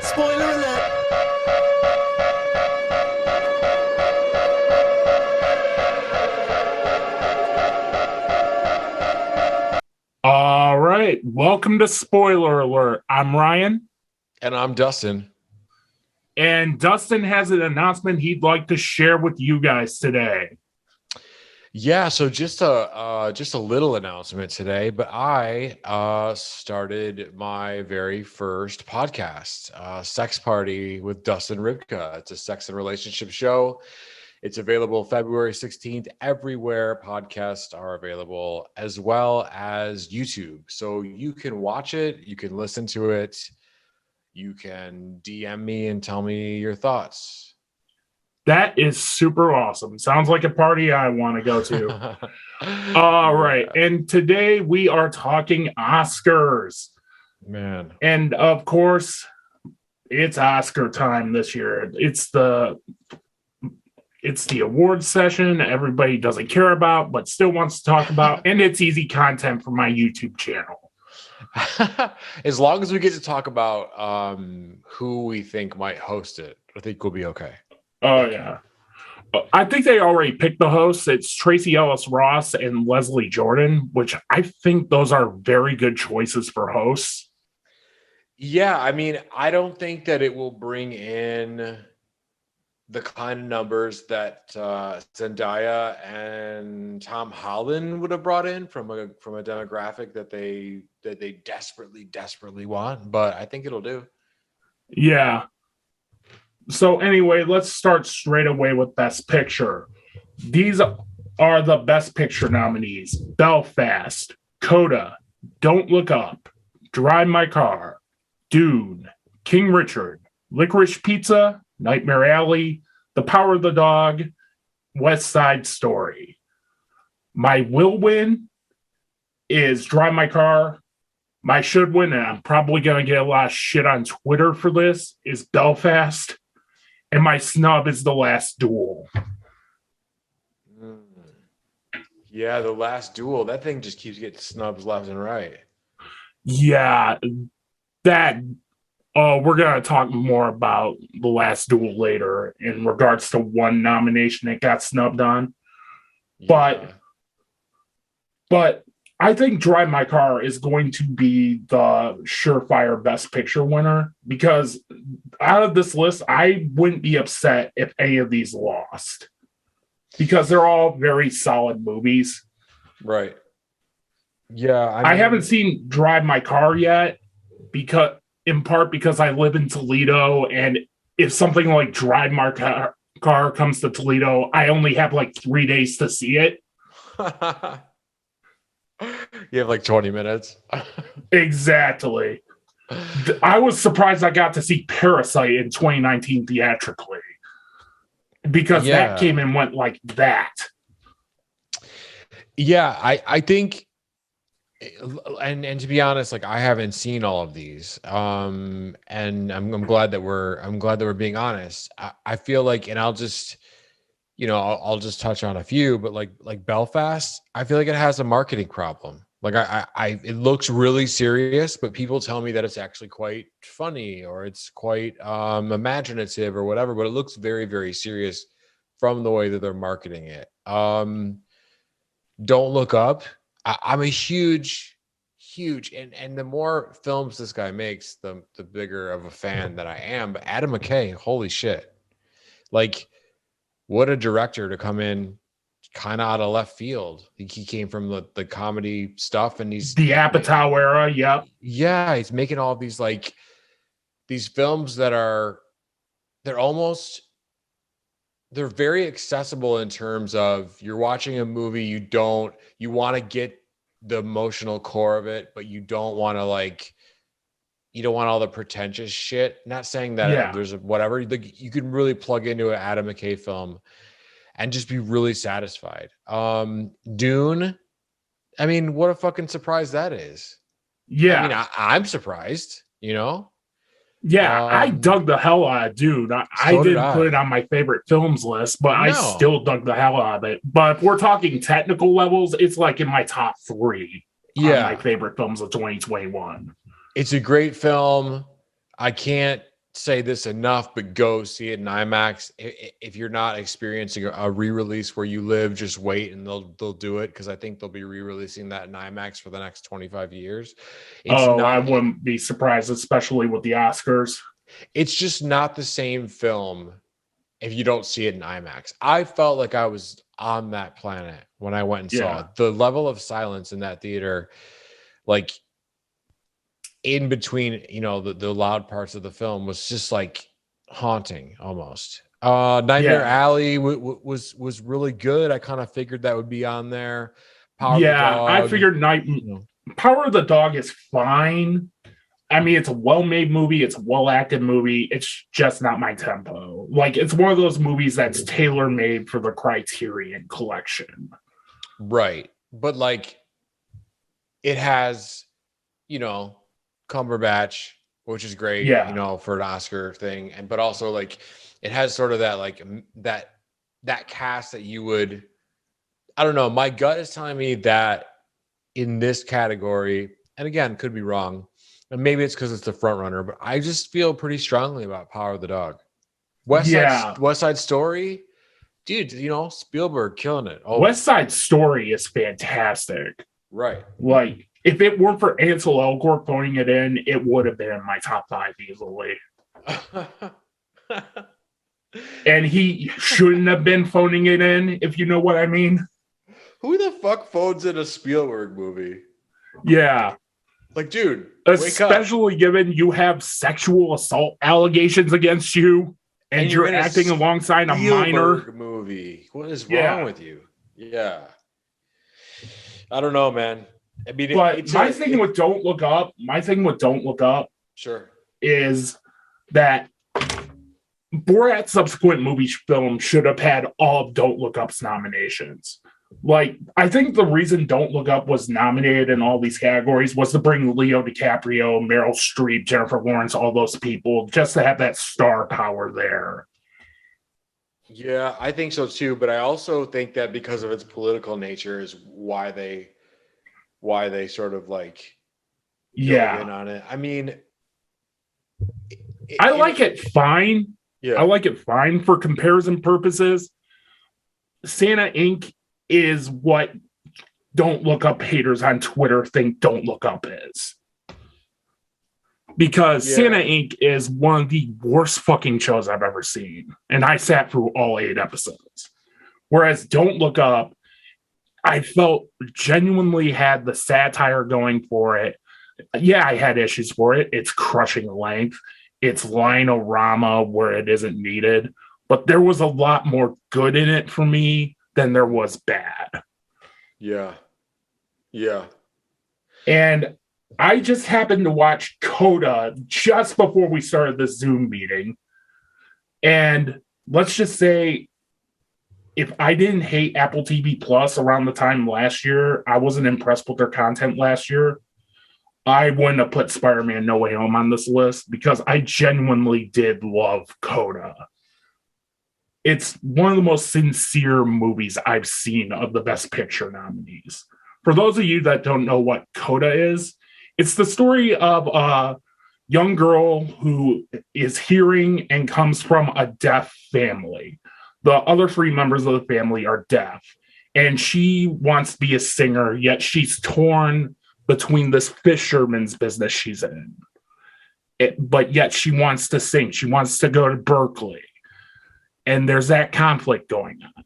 Spoiler alert! All right, welcome to Spoiler Alert. I'm Ryan. And I'm Dustin. And Dustin has an announcement he'd like to share with you guys today. Yeah, so just a little announcement today, but I started my very first podcast, Sex Party with Dustin Ribka. It's a sex and relationship show. It's available February 16th everywhere podcasts are available, as well as YouTube. So you can watch it, you can listen to it, you can DM me and tell me your thoughts. That is super awesome. Sounds like a party I want to go to. All right. And today we are talking Oscars. Man. And of course, it's Oscar time this year. It's the awards session everybody doesn't care about, but still wants to talk about. And it's easy content for my YouTube channel. As long as we get to talk about who we think might host it, I think we'll be okay. Oh, yeah. I think they already picked the hosts. It's Tracy Ellis Ross and Leslie Jordan, which I think those are very good choices for hosts. Yeah, I mean, I don't think that it will bring in the kind of numbers that Zendaya and Tom Holland would have brought in from a demographic that they desperately want, but I think it'll do. Yeah. So anyway, let's start straight away with Best Picture. These are the Best Picture nominees: Belfast, Coda, Don't Look Up, Drive My Car, Dune, King Richard, Licorice Pizza, Nightmare Alley, The Power of the Dog, West Side Story. My will win is Drive My Car. My should win, and I'm probably going to get a lot of shit on Twitter for this, is Belfast. And my snub is The Last Duel. Yeah, The Last Duel. That thing just keeps getting snubs left and right. Yeah, that... we're going to talk more about The Last Duel later in regards to one nomination that got snubbed on. Yeah. But I think Drive My Car is going to be the surefire Best Picture winner, because out of this list, I wouldn't be upset if any of these lost, because they're all very solid movies. Right. Yeah. I haven't seen Drive My Car yet, in part because I live in Toledo, and if something like Drive My Car comes to Toledo, I only have like 3 days to see it. You have like 20 minutes. Exactly. I was surprised I got to see Parasite in 2019 theatrically, because that came and went like that. Yeah, I think, and to be honest, like, I haven't seen all of these, and I'm glad that we're being honest. I feel like, and I'll just touch on a few, but like Belfast, I feel like it has a marketing problem. Like it looks really serious, but people tell me that it's actually quite funny, or it's quite imaginative or whatever, but it looks very, very serious from the way that they're marketing it. Don't Look Up. I'm a huge, and the more films this guy makes, the bigger of a fan that I am. But Adam McKay, holy shit. Like, what a director to come in kind of out of left field. He came from the comedy stuff, and he's the Apatow era. Yep. Yeah, he's making all these these films that they're very accessible in terms of, you're watching a movie, you want to get the emotional core of it, but you don't want all the pretentious shit. Not saying that there's whatever, you can really plug into an Adam McKay film and just be really satisfied. Dune, I mean, what a fucking surprise that is. Yeah. I mean, I'm surprised, Yeah, I dug the hell out of Dune. I didn't put it on my favorite films list, but I still dug the hell out of it. But if we're talking technical levels, it's like in my top 3 on my favorite films of 2021. It's a great film. I can't say this enough, but go see it in IMAX. If you're not experiencing a re-release where you live, just wait and they'll do it, because I think they'll be re-releasing that in IMAX for the next 25 years. It's I not. wouldn't be surprised, especially with the Oscars. It's just not the same film if you don't see it in IMAX. I felt like I was on that planet when I went and saw it. The level of silence in that theater, like in between, the loud parts of the film, was just like haunting almost. Nightmare Alley was really good. I kind of figured that would be on there. Power of the Dog, I figured Power of the Dog is fine. I mean, it's a well-made movie. It's a well-acted movie. It's just not my tempo. Like, it's one of those movies that's tailor-made for the Criterion Collection. Right. But, like, it has, Cumberbatch, which is great, for an Oscar thing. But also, like, it has sort of that, like, that cast that you would, I don't know. My gut is telling me that in this category, and again, could be wrong, and maybe it's because it's the front runner, but I just feel pretty strongly about Power of the Dog. West Side Story, dude, Spielberg killing it. West Side Story is fantastic. Right. Like, if it weren't for Ansel Elgort phoning it in, it would have been in my top 5 easily. And he shouldn't have been phoning it in, if you know what I mean. Who the fuck phones in a Spielberg movie? Yeah. Like, dude, especially given you have sexual assault allegations against you and you're acting alongside a minor movie. What is wrong with you? Yeah. I don't know, man. I mean, my thing with Don't Look Up sure, is that Borat's subsequent movie film should have had all of Don't Look Up's nominations. Like, I think the reason Don't Look Up was nominated in all these categories was to bring Leo DiCaprio, Meryl Streep, Jennifer Lawrence, all those people, just to have that star power there. Yeah, I think so too. But I also think that because of its political nature is why they sort of like in on it. I mean, I like it fine. Yeah, I like it fine for comparison purposes. Santa Inc. is what Don't Look Up haters on Twitter think Don't Look Up is. Because Santa Inc. is one of the worst fucking shows I've ever seen. And I sat through all 8 episodes. Whereas Don't Look Up, I felt genuinely had the satire going for it. Yeah, I had issues for it. It's crushing length. It's line-o-rama where it isn't needed. But there was a lot more good in it for me than there was bad. Yeah. Yeah. And I just happened to watch Coda just before we started the Zoom meeting. And let's just say, if I didn't hate Apple TV Plus around the time last year, I wasn't impressed with their content last year, I wouldn't have put Spider-Man No Way Home on this list because I genuinely did love Coda. It's one of the most sincere movies I've seen of the Best Picture nominees. For those of you that don't know what Coda is, it's the story of a young girl who is hearing and comes from a deaf family. The other 3 members of the family are deaf, and she wants to be a singer, yet she's torn between this fisherman's business she's in. But yet she wants to sing. She wants to go to Berkeley. And there's that conflict going on.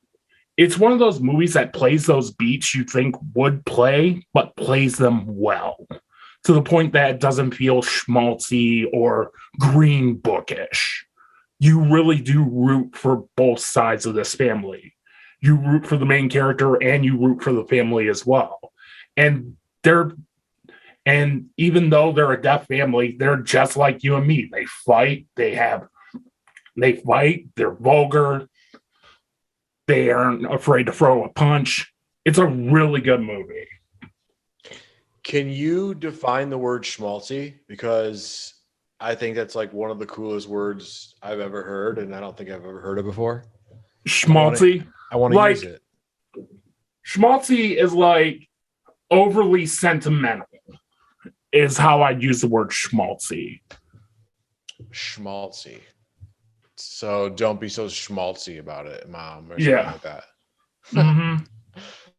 It's one of those movies that plays those beats you think would play, but plays them well, to the point that it doesn't feel schmaltzy or green bookish. You really do root for both sides of this family. You root for the main character and you root for the family as well. And even though they're a deaf family, they're just like you and me. They fight, they're vulgar, they aren't afraid to throw a punch. It's a really good movie. Can you define the word schmaltzy? Because I think that's like one of the coolest words I've ever heard, and I don't think I've ever heard it before. Schmaltzy? I want to use it. Schmaltzy is like overly sentimental, is how I'd use the word schmaltzy. Schmaltzy. So don't be so schmaltzy about it, Mom, or something Yeah. like that. hmm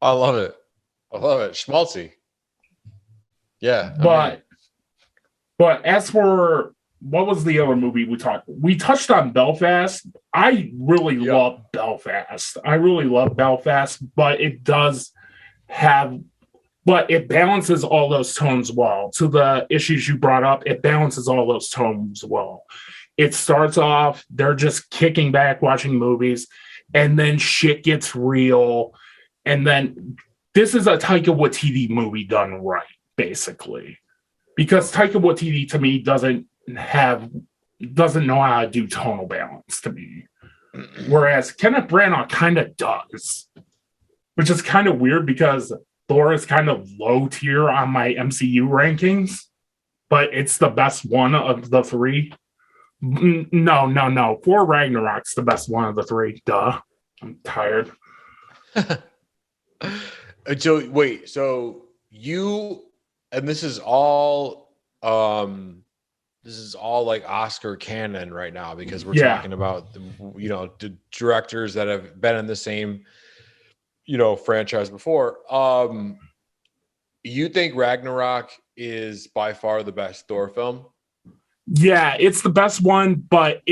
I love it. I love it. Schmaltzy. Yeah. But as for what was the other movie we talked? We touched on Belfast. I really love Belfast. I really love Belfast, but it does have, but it balances all those tones well. To the issues you brought up, it balances all those tones well. It starts off, they're just kicking back, watching movies, and then shit gets real. And then this is a Taika Waititi movie done right, basically. Because Taika Waititi to me doesn't know how to do tonal balance to me. Whereas Kenneth Branagh kind of does, which is kind of weird because Thor is kind of low tier on my MCU rankings, but it's the best one of the three. No. Thor Ragnarok's the best one of the three. Duh. I'm tired. So wait, so you, and this is all like Oscar canon right now, because we're talking about the directors that have been in the same franchise before. You think Ragnarok is by far the best Thor film? Yeah, it's the best one, but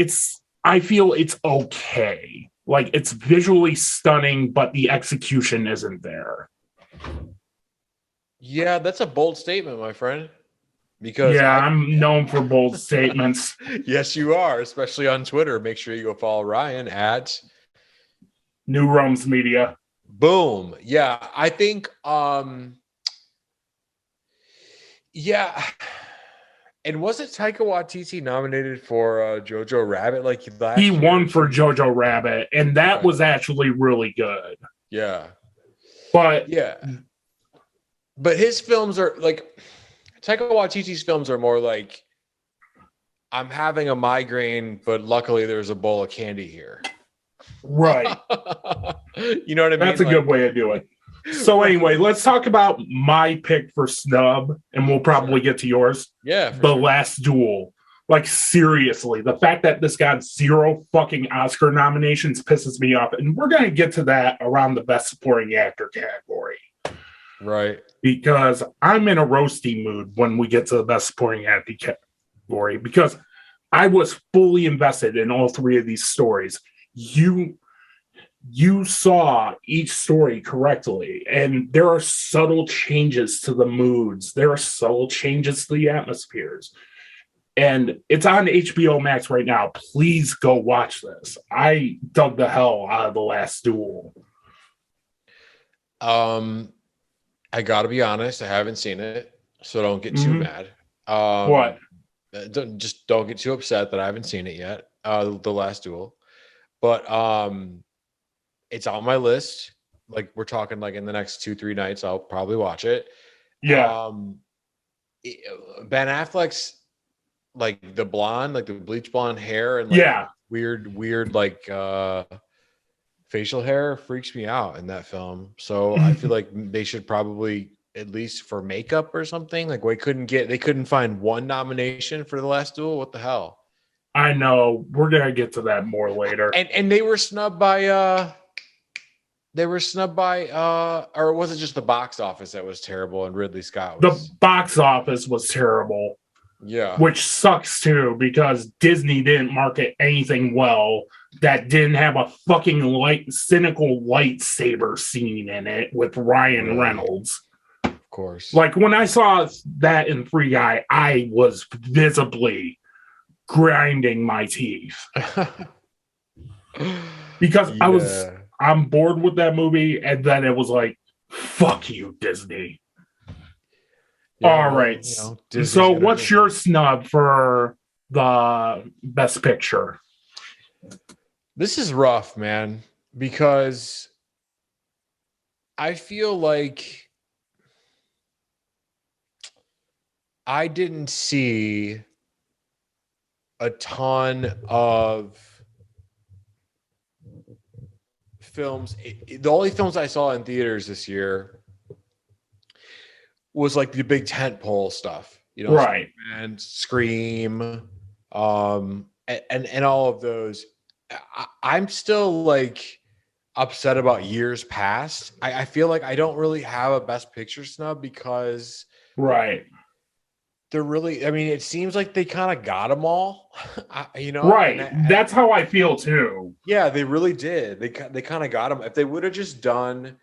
I feel it's okay. Like, it's visually stunning, but the execution isn't there. Yeah, that's a bold statement, my friend. Because I'm known for bold statements. Yes, you are, especially on Twitter. Make sure you go follow Ryan at New Rome's Media. Boom. Yeah, I think yeah. And wasn't Taika Waititi nominated for Jojo Rabbit like last year? He won for Jojo Rabbit, and that was actually really good. Yeah. But his films are like, Taika Waititi's films are more like, I'm having a migraine, but luckily there's a bowl of candy here. Right. You know what I mean? That's a good way to do it. So anyway, let's talk about my pick for snub, and we'll probably get to yours. Yeah. The Last Duel. Like, seriously, the fact that this got 0 fucking Oscar nominations pisses me off. And we're going to get to that around the Best Supporting Actor category. Right. Because I'm in a roasty mood when we get to the Best Supporting Actor category, because I was fully invested in all 3 of these stories. You saw each story correctly, and there are subtle changes to the moods. There are subtle changes to the atmospheres. And it's on HBO Max right now. Please go watch this. I dug the hell out of The Last Duel. I gotta be honest, I haven't seen it, so don't get too mad. What? Don't get too upset that I haven't seen it yet. The Last Duel. But it's on my list. Like, we're talking like in the next 2-3 nights, I'll probably watch it. Yeah. Ben Affleck's like the blonde, like the bleach blonde hair, and like weird like facial hair freaks me out in that film. So I feel like they should probably, at least for makeup or something, like they couldn't find one nomination for The Last Duel. What the hell? I know. We're gonna get to that more later. And they were snubbed by or was it just the box office that was terrible and Ridley Scott was... The box office was terrible. Yeah. Which sucks too, because Disney didn't market anything well that didn't have a fucking cynical lightsaber scene in it with Ryan Reynolds. Of course. Like, when I saw that in Free Guy, I was visibly grinding my teeth. Because I'm bored with that movie, and then it was like, fuck you, Disney. All right. So what's your snub for the Best Picture? This is rough, man, because I feel like I didn't see a ton of films. The only films I saw in theaters this year was like the big tentpole stuff, right? And Scream, and all of those. I'm still like upset about years past. I feel like I don't really have a best picture snub because Right. they're really, I mean, it seems like they kind of got them all, Right. That's how I feel too. yeah, they really did. They kind of got them. If they would have just done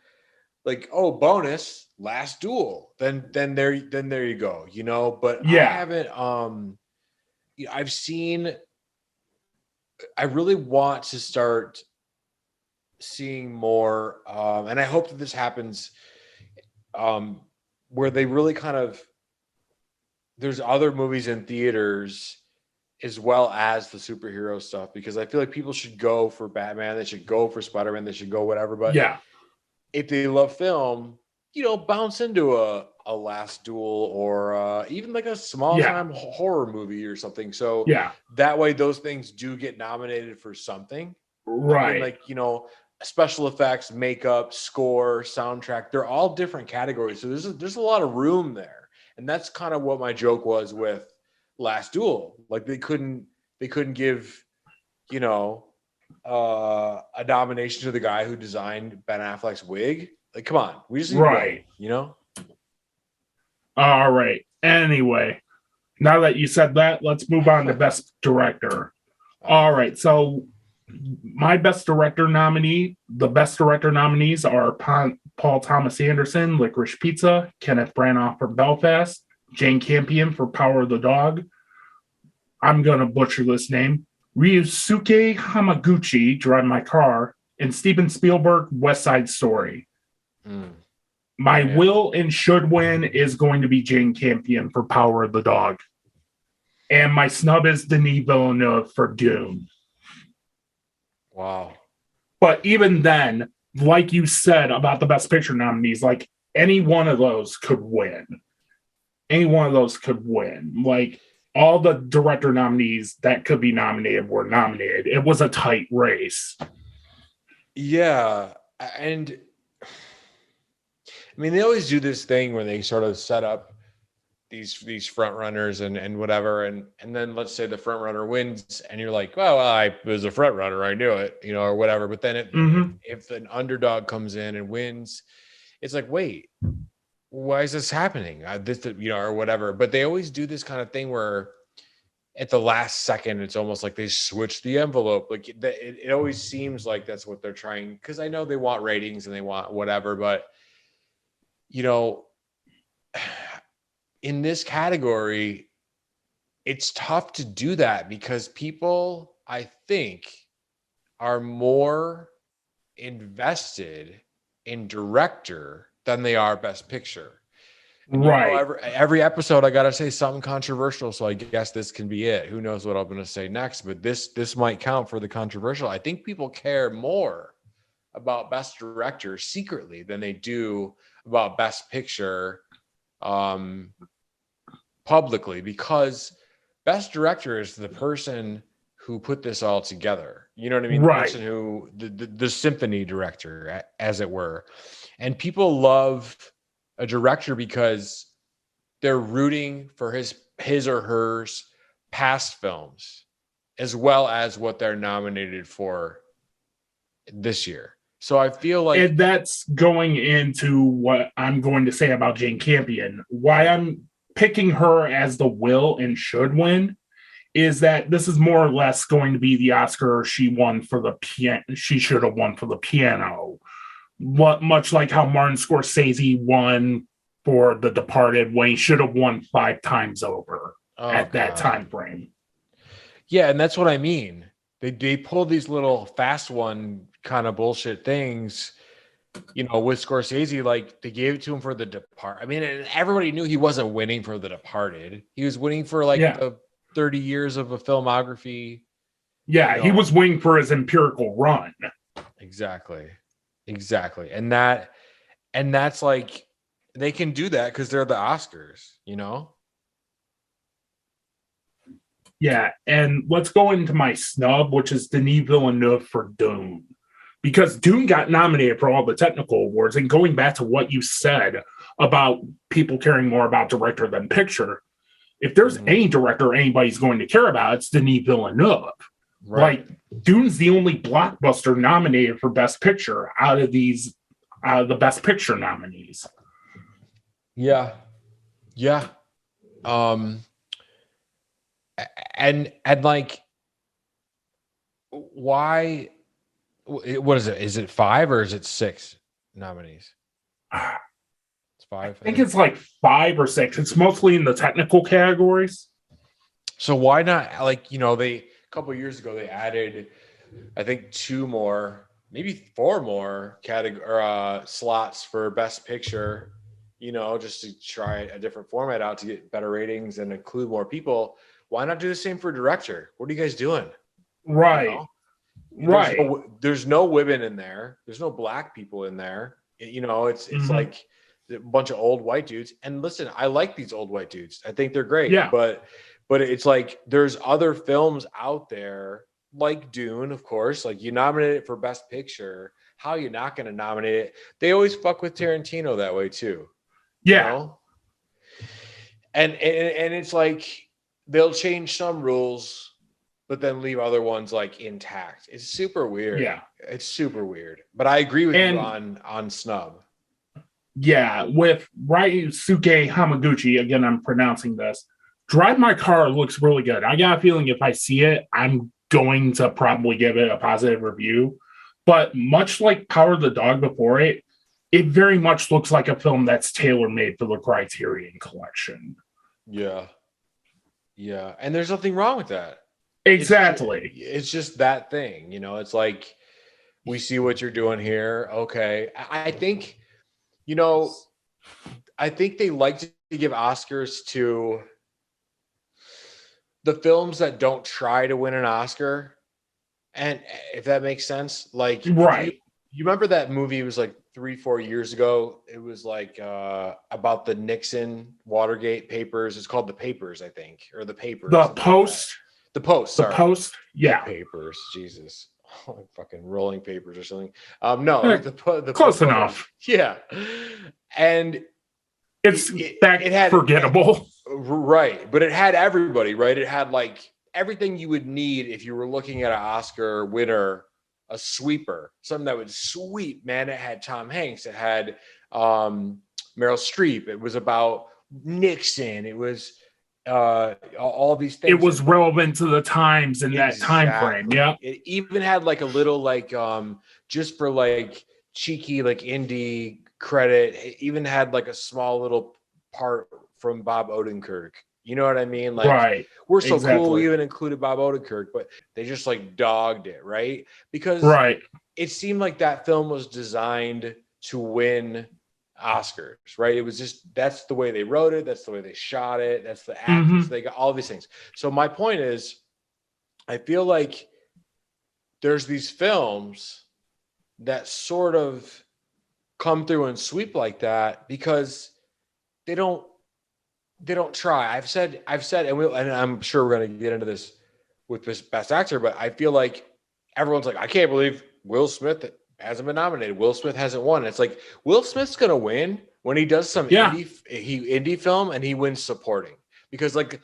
like, oh, bonus last duel, then there you go, but I Yeah. haven't, I really want to start seeing more, and I hope that this happens, where they really kind of, there's other movies in theaters as well as the superhero stuff, because I feel like people should go for Batman, they should go for Spider-Man, they should go whatever. But Yeah. if they love film, bounce into a Last Duel or even like a small time horror movie or something. So yeah. that way those things do get nominated for something. Right. I mean, like, special effects, makeup, score, soundtrack, they're all different categories. So there's a lot of room there. And that's kind of what my joke was with Last Duel. Like they couldn't give, a nomination to the guy who designed Ben Affleck's wig. Like, come on, we just need right. to go, All right. Anyway, now that you said that, let's move on to Best Director. All right. So my Best Director nominee, the Best Director nominees are Paul Thomas Anderson, Licorice Pizza, Kenneth Branagh for Belfast, Jane Campion for Power of the Dog. I'm going to butcher this name. Ryusuke Hamaguchi, Drive My Car, and Steven Spielberg, West Side Story. My will and should win is going to be Jane Campion for Power of the Dog. And my snub is Denis Villeneuve for Dune. Wow. But even then, like you said about the Best Picture nominees, like any one of those could win. Any one of those could win. Like all the director nominees that could be nominated were nominated. It was a tight race. Yeah. And I mean, they always do this thing where they sort of set up these front runners and whatever, and then let's say the front runner wins, and you're like, well, I was a front runner, I knew it, or whatever. But then if an underdog comes in and wins, it's like, wait, why is this happening? Or whatever. But they always do this kind of thing where at the last second, it's almost like they switch the envelope. Like it always seems like that's what they're trying, because I know they want ratings and they want whatever, but in this category, it's tough to do that because people, I think, are more invested in director than they are Best Picture. And right. Every episode, I got to say something controversial, so I guess this can be it. Who knows what I'm going to say next, but this might count for the controversial. I think people care more about Best Director secretly than they do about Best Picture publicly, because Best Director is the person who put this all together. You know what I mean? Right. The person who the symphony director, as it were. And people love a director because they're rooting for his or hers past films as well as what they're nominated for this year. So I feel like, and that's going into what I'm going to say about Jane Campion. Why I'm picking her as the will and should win is that this is more or less going to be the Oscar she won for the piano. She should have won for the piano. Much like how Martin Scorsese won for The Departed when he should have won 5 times over that time frame. Yeah, and that's what I mean. They pull these little fast one kind of bullshit things, with Scorsese. Like they gave it to him for The Departed. I mean, and everybody knew he wasn't winning for The Departed. He was winning for the 30 years of a filmography. Yeah, he was winning for his empirical run. Exactly. And that's like, they can do that because they're the Oscars, Yeah, and let's go into my snub, which is Denis Villeneuve for Dune. Because Dune got nominated for all the technical awards, and going back to what you said about people caring more about director than picture, if there's any director anybody's going to care about, it's Denis Villeneuve. Right. Like, Dune's the only blockbuster nominated for Best Picture out of the Best Picture nominees. Yeah. And like, why? What is it? Is it 5 or is it 6 nominees? It's 5. I think it's like 5 or 6. It's mostly in the technical categories. So why not? Like, they a couple of years ago they added, I think, 2 more, maybe 4 more category slots for Best Picture. Just to try a different format out to get better ratings and include more people. Why not do the same for director? What are you guys doing? Right. Right. There's no women in there. There's no black people in there. It's like a bunch of old white dudes. And listen, I like these old white dudes. I think they're great. Yeah. But it's like there's other films out there like Dune, of course. Like, you nominate it for Best Picture. How are you not going to nominate it? They always fuck with Tarantino that way too. Yeah. And it's like they'll change some rules, but then leave other ones like intact. It's super weird. Yeah. It's super weird. But I agree with you on snub. Yeah, with Ryusuke Hamaguchi, again, I'm pronouncing this. Drive My Car looks really good. I got a feeling if I see it, I'm going to probably give it a positive review. But much like Power of the Dog before it, it very much looks like a film that's tailor-made for the Criterion Collection. Yeah. And there's nothing wrong with that. Exactly. It's just that thing. It's like, we see what you're doing here. Okay. I think they like to give Oscars to the films that don't try to win an Oscar. And if that makes sense, like, right. You remember that movie? It was like 3-4 years ago. It was like about the Nixon Watergate papers. It's called The Papers, I think, or The Papers. The Post. The Post. Sorry. The Post. Yeah. The Papers. Jesus. Like fucking Rolling Papers or something. No, the close enough. Yeah. And it had forgettable. Right. But it had everybody, right? It had like everything you would need if you were looking at an Oscar winner, a sweeper, something that would sweep, man. It had Tom Hanks. It had Meryl Streep. It was about Nixon. It was all these things. It was relevant to the times in that time frame. Yeah. It even had like a little like just for like cheeky like indie credit. It even had like a small little part from Bob Odenkirk. You know what I mean? Like, right. We're so cool. We even included Bob Odenkirk, but they just like dogged it, right? Because it seemed like that film was designed to win Oscars, right? It was just, that's the way they wrote it. That's the way they shot it. That's the actors. They got all these things. So my point is, I feel like there's these films that sort of come through and sweep like that because they don't try. I've said, and I'm sure we're going to get into this with this Best Actor, but I feel like everyone's like, I can't believe Will Smith hasn't been nominated. Will Smith hasn't won. It's like, Will Smith's going to win when he does some indie film and he wins supporting, because like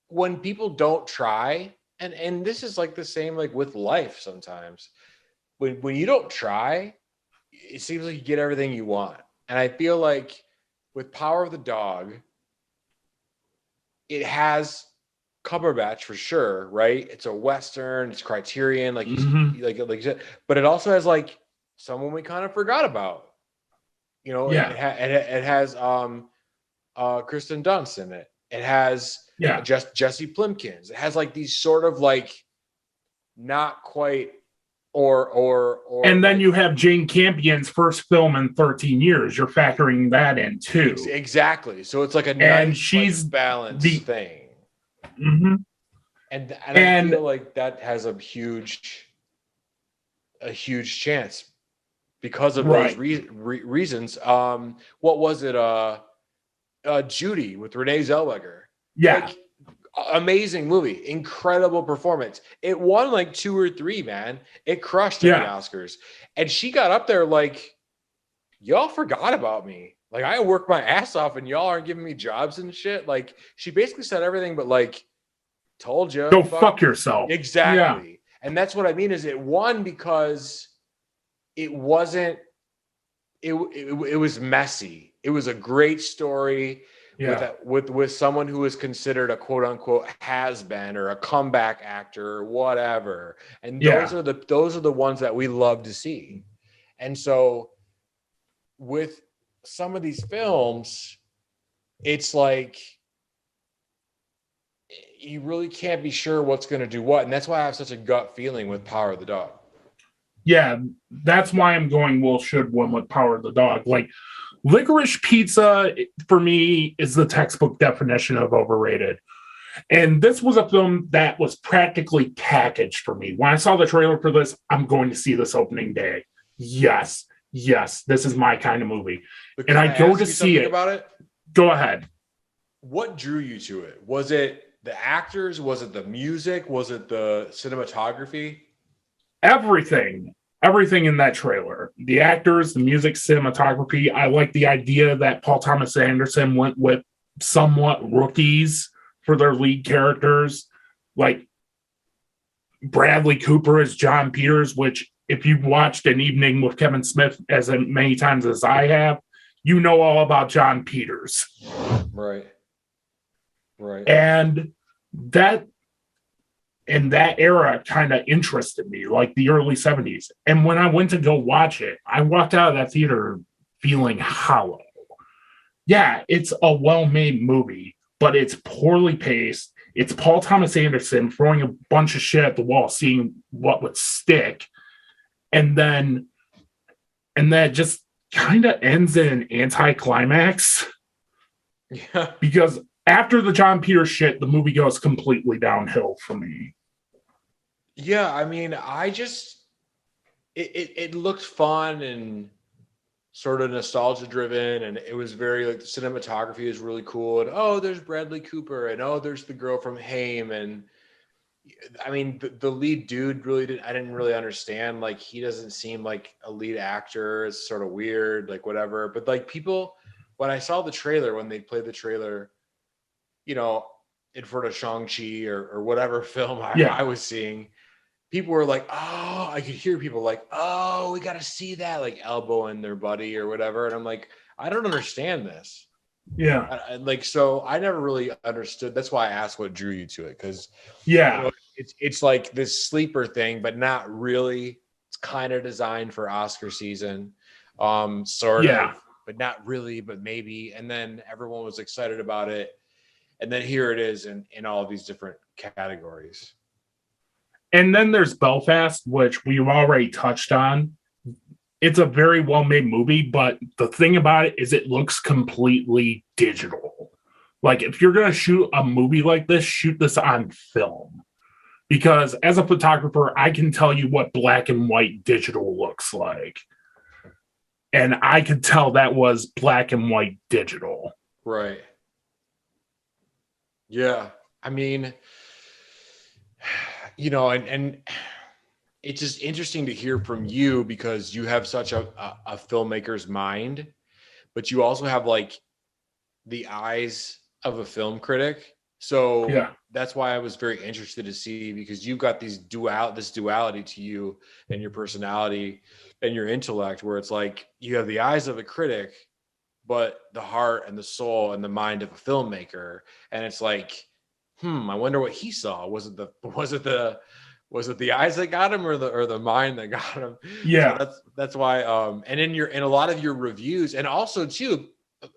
when people don't try, and this is like the same, like with life sometimes, when you don't try, it seems like you get everything you want. And I feel like with Power of the Dog, it has Cumberbatch for sure, right? It's a Western, it's Criterion, like you said, but it also has like someone we kind of forgot about, it has Kristen Dunst in it. It has just Jesse Plimkins. It has like these sort of like not quite or and then you have Jane Campion's first film in 13 years. You're factoring that in too. Exactly. So it's like a nice, she's balanced thing. Mm-hmm. And I feel like that has a huge chance because of those reasons. What was it? Judy with Renee Zellweger. Yeah. Like, amazing movie, incredible performance. It won like 2 or 3, man. It crushed in the Oscars, and she got up there like, y'all forgot about me. Like, I work my ass off and y'all aren't giving me jobs and shit. Like, she basically said everything but like, told you. Go fuck yourself. Exactly. Yeah. And that's what I mean is it won because it wasn't, it was messy. It was a great story with someone who was considered a quote unquote has been or a comeback actor or whatever. And those are the ones that we love to see. And so with some of these films, it's like you really can't be sure what's going to do what. And that's why I have such a gut feeling with Power of the Dog. Yeah, that's why I'm going Will should win with Power of the Dog. Like, Licorice Pizza, for me, is the textbook definition of overrated. And this was a film that was practically packaged for me. When I saw the trailer for this, I'm going to see this opening day. Yes, this is my kind of movie. And I go to see it. About it. Go ahead. What drew you to it? Was it the actors? Was it the music? Was it the cinematography? Everything in that trailer, the actors, the music, cinematography. I like the idea that Paul Thomas Anderson went with somewhat rookies for their lead characters, like Bradley Cooper as John Peters, which if you've watched An Evening with Kevin Smith as many times as I have, you know all about John Peters. Right. And that era kind of interested me, like the early 70s. And when I went to go watch it, I walked out of that theater feeling hollow. Yeah, it's a well-made movie, but it's poorly paced. It's Paul Thomas Anderson throwing a bunch of shit at the wall, seeing what would stick. And then that just kind of ends in an anticlimax. Yeah. Because after the John Peters shit, the movie goes completely downhill for me. Yeah, I mean, it looked fun and sort of nostalgia driven, and it was very like the cinematography is really cool. And oh, there's Bradley Cooper, and oh, there's the girl from Haim, and I mean, the lead dude I didn't really understand. Like, he doesn't seem like a lead actor. It's sort of weird, like whatever. But like people, when I saw the trailer, when they played the trailer, you know, in front of Shang-Chi or whatever film I was seeing, people were like, oh, I could hear people like, oh, we got to see that, like elbowing their buddy or whatever. And I'm like, I don't understand this. Yeah. So I never really understood. That's why I asked what drew you to it. Cause it's like this sleeper thing, but not really. It's kind of designed for Oscar season. Sort of, but not really, but maybe. And then everyone was excited about it. And then here it is in all of these different categories. And then there's Belfast, which we've already touched on. It's a very well-made movie, but the thing about it is it looks completely digital. Like, if you're going to shoot a movie like this, shoot this on film. Because as a photographer, I can tell you what black and white digital looks like. And I could tell that was black and white digital. Right. Yeah. I mean, you know, and it's just interesting to hear from you because you have such a filmmaker's mind, but you also have like the eyes of a film critic. So that's why I was very interested to see, because you've got this duality to you and your personality and your intellect, where it's like you have the eyes of a critic, but the heart and the soul and the mind of a filmmaker. And it's like, I wonder what he saw. Was it the eyes that got him or the mind that got him? Yeah. So that's why and in a lot of your reviews, and also too,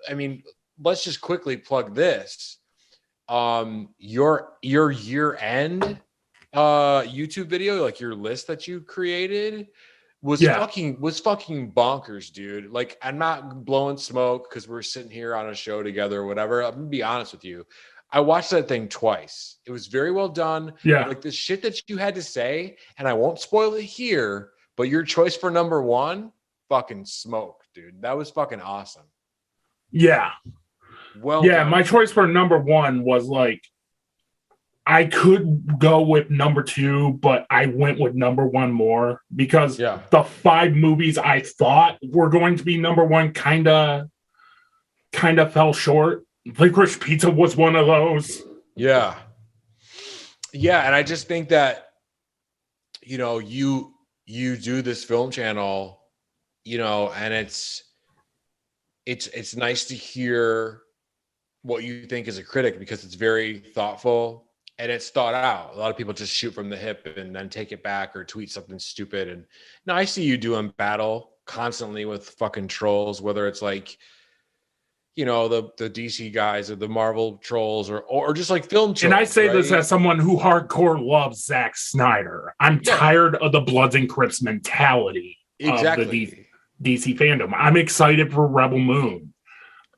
I mean, let's just quickly plug this. Your year-end YouTube video, like your list that you created was fucking bonkers, dude. Like, I'm not blowing smoke because we're sitting here on a show together or whatever. I'm gonna be honest with you. I watched that thing twice. It was very well done. Yeah. Like the shit that you had to say, and I won't spoil it here, but your choice for number one, fucking smoke, dude. That was fucking awesome. Yeah. Well, done. My choice for number one was like, I could go with number two, but I went with number one more because the 5 movies I thought were going to be number one kind of kind of fell short. Licorice Pizza was one of those. Yeah. Yeah, and I just think that you do this film channel, and it's nice to hear what you think as a critic because it's very thoughtful and it's thought out. A lot of people just shoot from the hip and then take it back or tweet something stupid. And now I see you doing battle constantly with fucking trolls, whether it's like, the DC guys or the Marvel trolls or just like film trolls. And I say right? this as someone who hardcore loves Zack Snyder. I'm tired of the Bloods and Crips mentality of the DC fandom. I'm excited for Rebel Moon.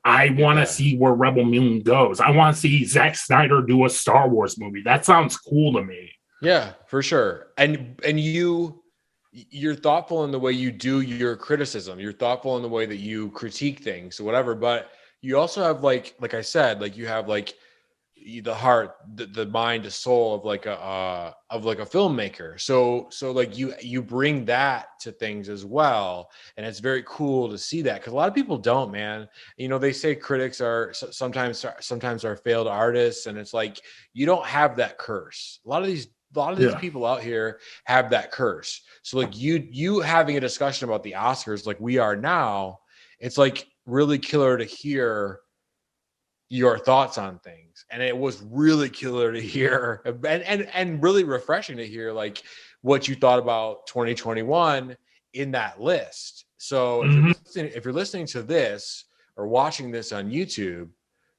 I want to see where Rebel Moon goes. I want to see Zack Snyder do a Star Wars movie. That sounds cool to me. Yeah, for sure. And you're thoughtful in the way you do your criticism. You're thoughtful in the way that you critique things or whatever. But you also have like I said, like you have like the heart, the mind, the soul of like a filmmaker. So like you bring that to things as well, and it's very cool to see that because a lot of people don't, man. They say critics are sometimes are failed artists, and it's like you don't have that curse. A lot of these people out here have that curse. So like you having a discussion about the Oscars like we are now, it's like really killer to hear your thoughts on things. And it was really killer to hear and really refreshing to hear like what you thought about 2021 in that list. So if you're listening to this or watching this on YouTube,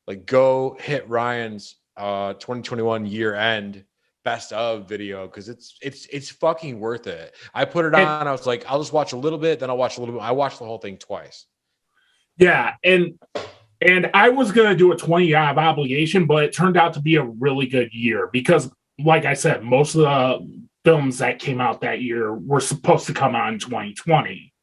like go hit Ryan's 2021 year end best of video because it's fucking worth it. I put it on, I was like, I'll just watch a little bit, then I'll watch a little bit. I watched the whole thing twice. Yeah, and I was going to do a 20-year obligation, but it turned out to be a really good year because, like I said, most of the films that came out that year were supposed to come out in 2020.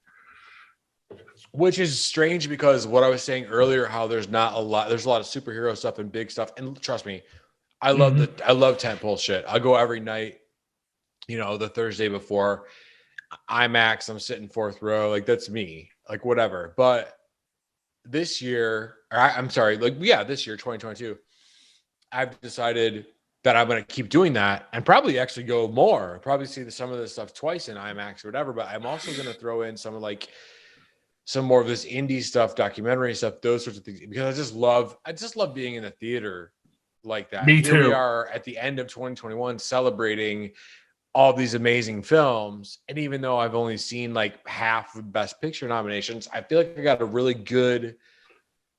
Which is strange because what I was saying earlier, how there's a lot of superhero stuff and big stuff. And trust me, I love tentpole shit. I'll go every night, the Thursday before IMAX, I'm sitting fourth row. Like that's me, like whatever. But this year, this year, 2022, I've decided that I'm going to keep doing that and probably actually go more, probably see some of this stuff twice in IMAX or whatever. But I'm also going to throw in some more of this indie stuff, documentary stuff, those sorts of things, because I just love being in the theater like that. Me too. Here we are at the end of 2021 celebrating all these amazing films. And even though I've only seen like half of Best Picture nominations, I feel like I got a really good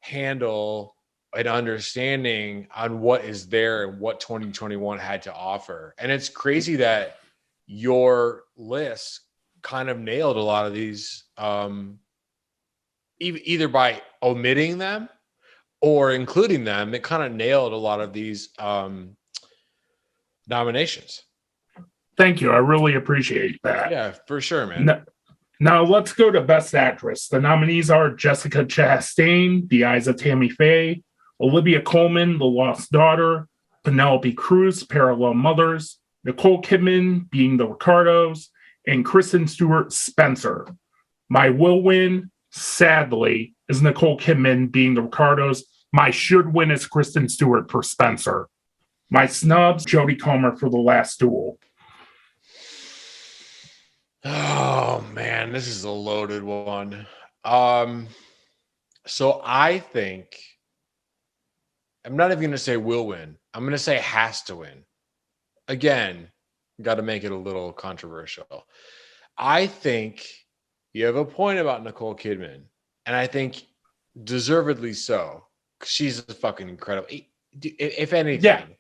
handle and understanding on what is there and what 2021 had to offer. And it's crazy that your list kind of nailed a lot of these, either by omitting them or including them. It kind of nailed a lot of these nominations. Thank you. I really appreciate that. Yeah, for sure, man. Now let's go to Best Actress. The nominees are Jessica Chastain, The Eyes of Tammy Faye, Olivia Colman, The Lost Daughter, Penelope Cruz, Parallel Mothers, Nicole Kidman, Being the Ricardos, and Kristen Stewart, Spencer. My will win, sadly, is Nicole Kidman, Being the Ricardos. My should win is Kristen Stewart for Spencer. My snubs, Jodie Comer for The Last Duel. Oh man, this is a loaded one. So I think I'm not even going to say will win. I'm going to say has to win. Again, got to make it a little controversial. I think you have a point about Nicole Kidman, and I think deservedly so. She's fucking incredible. If anything,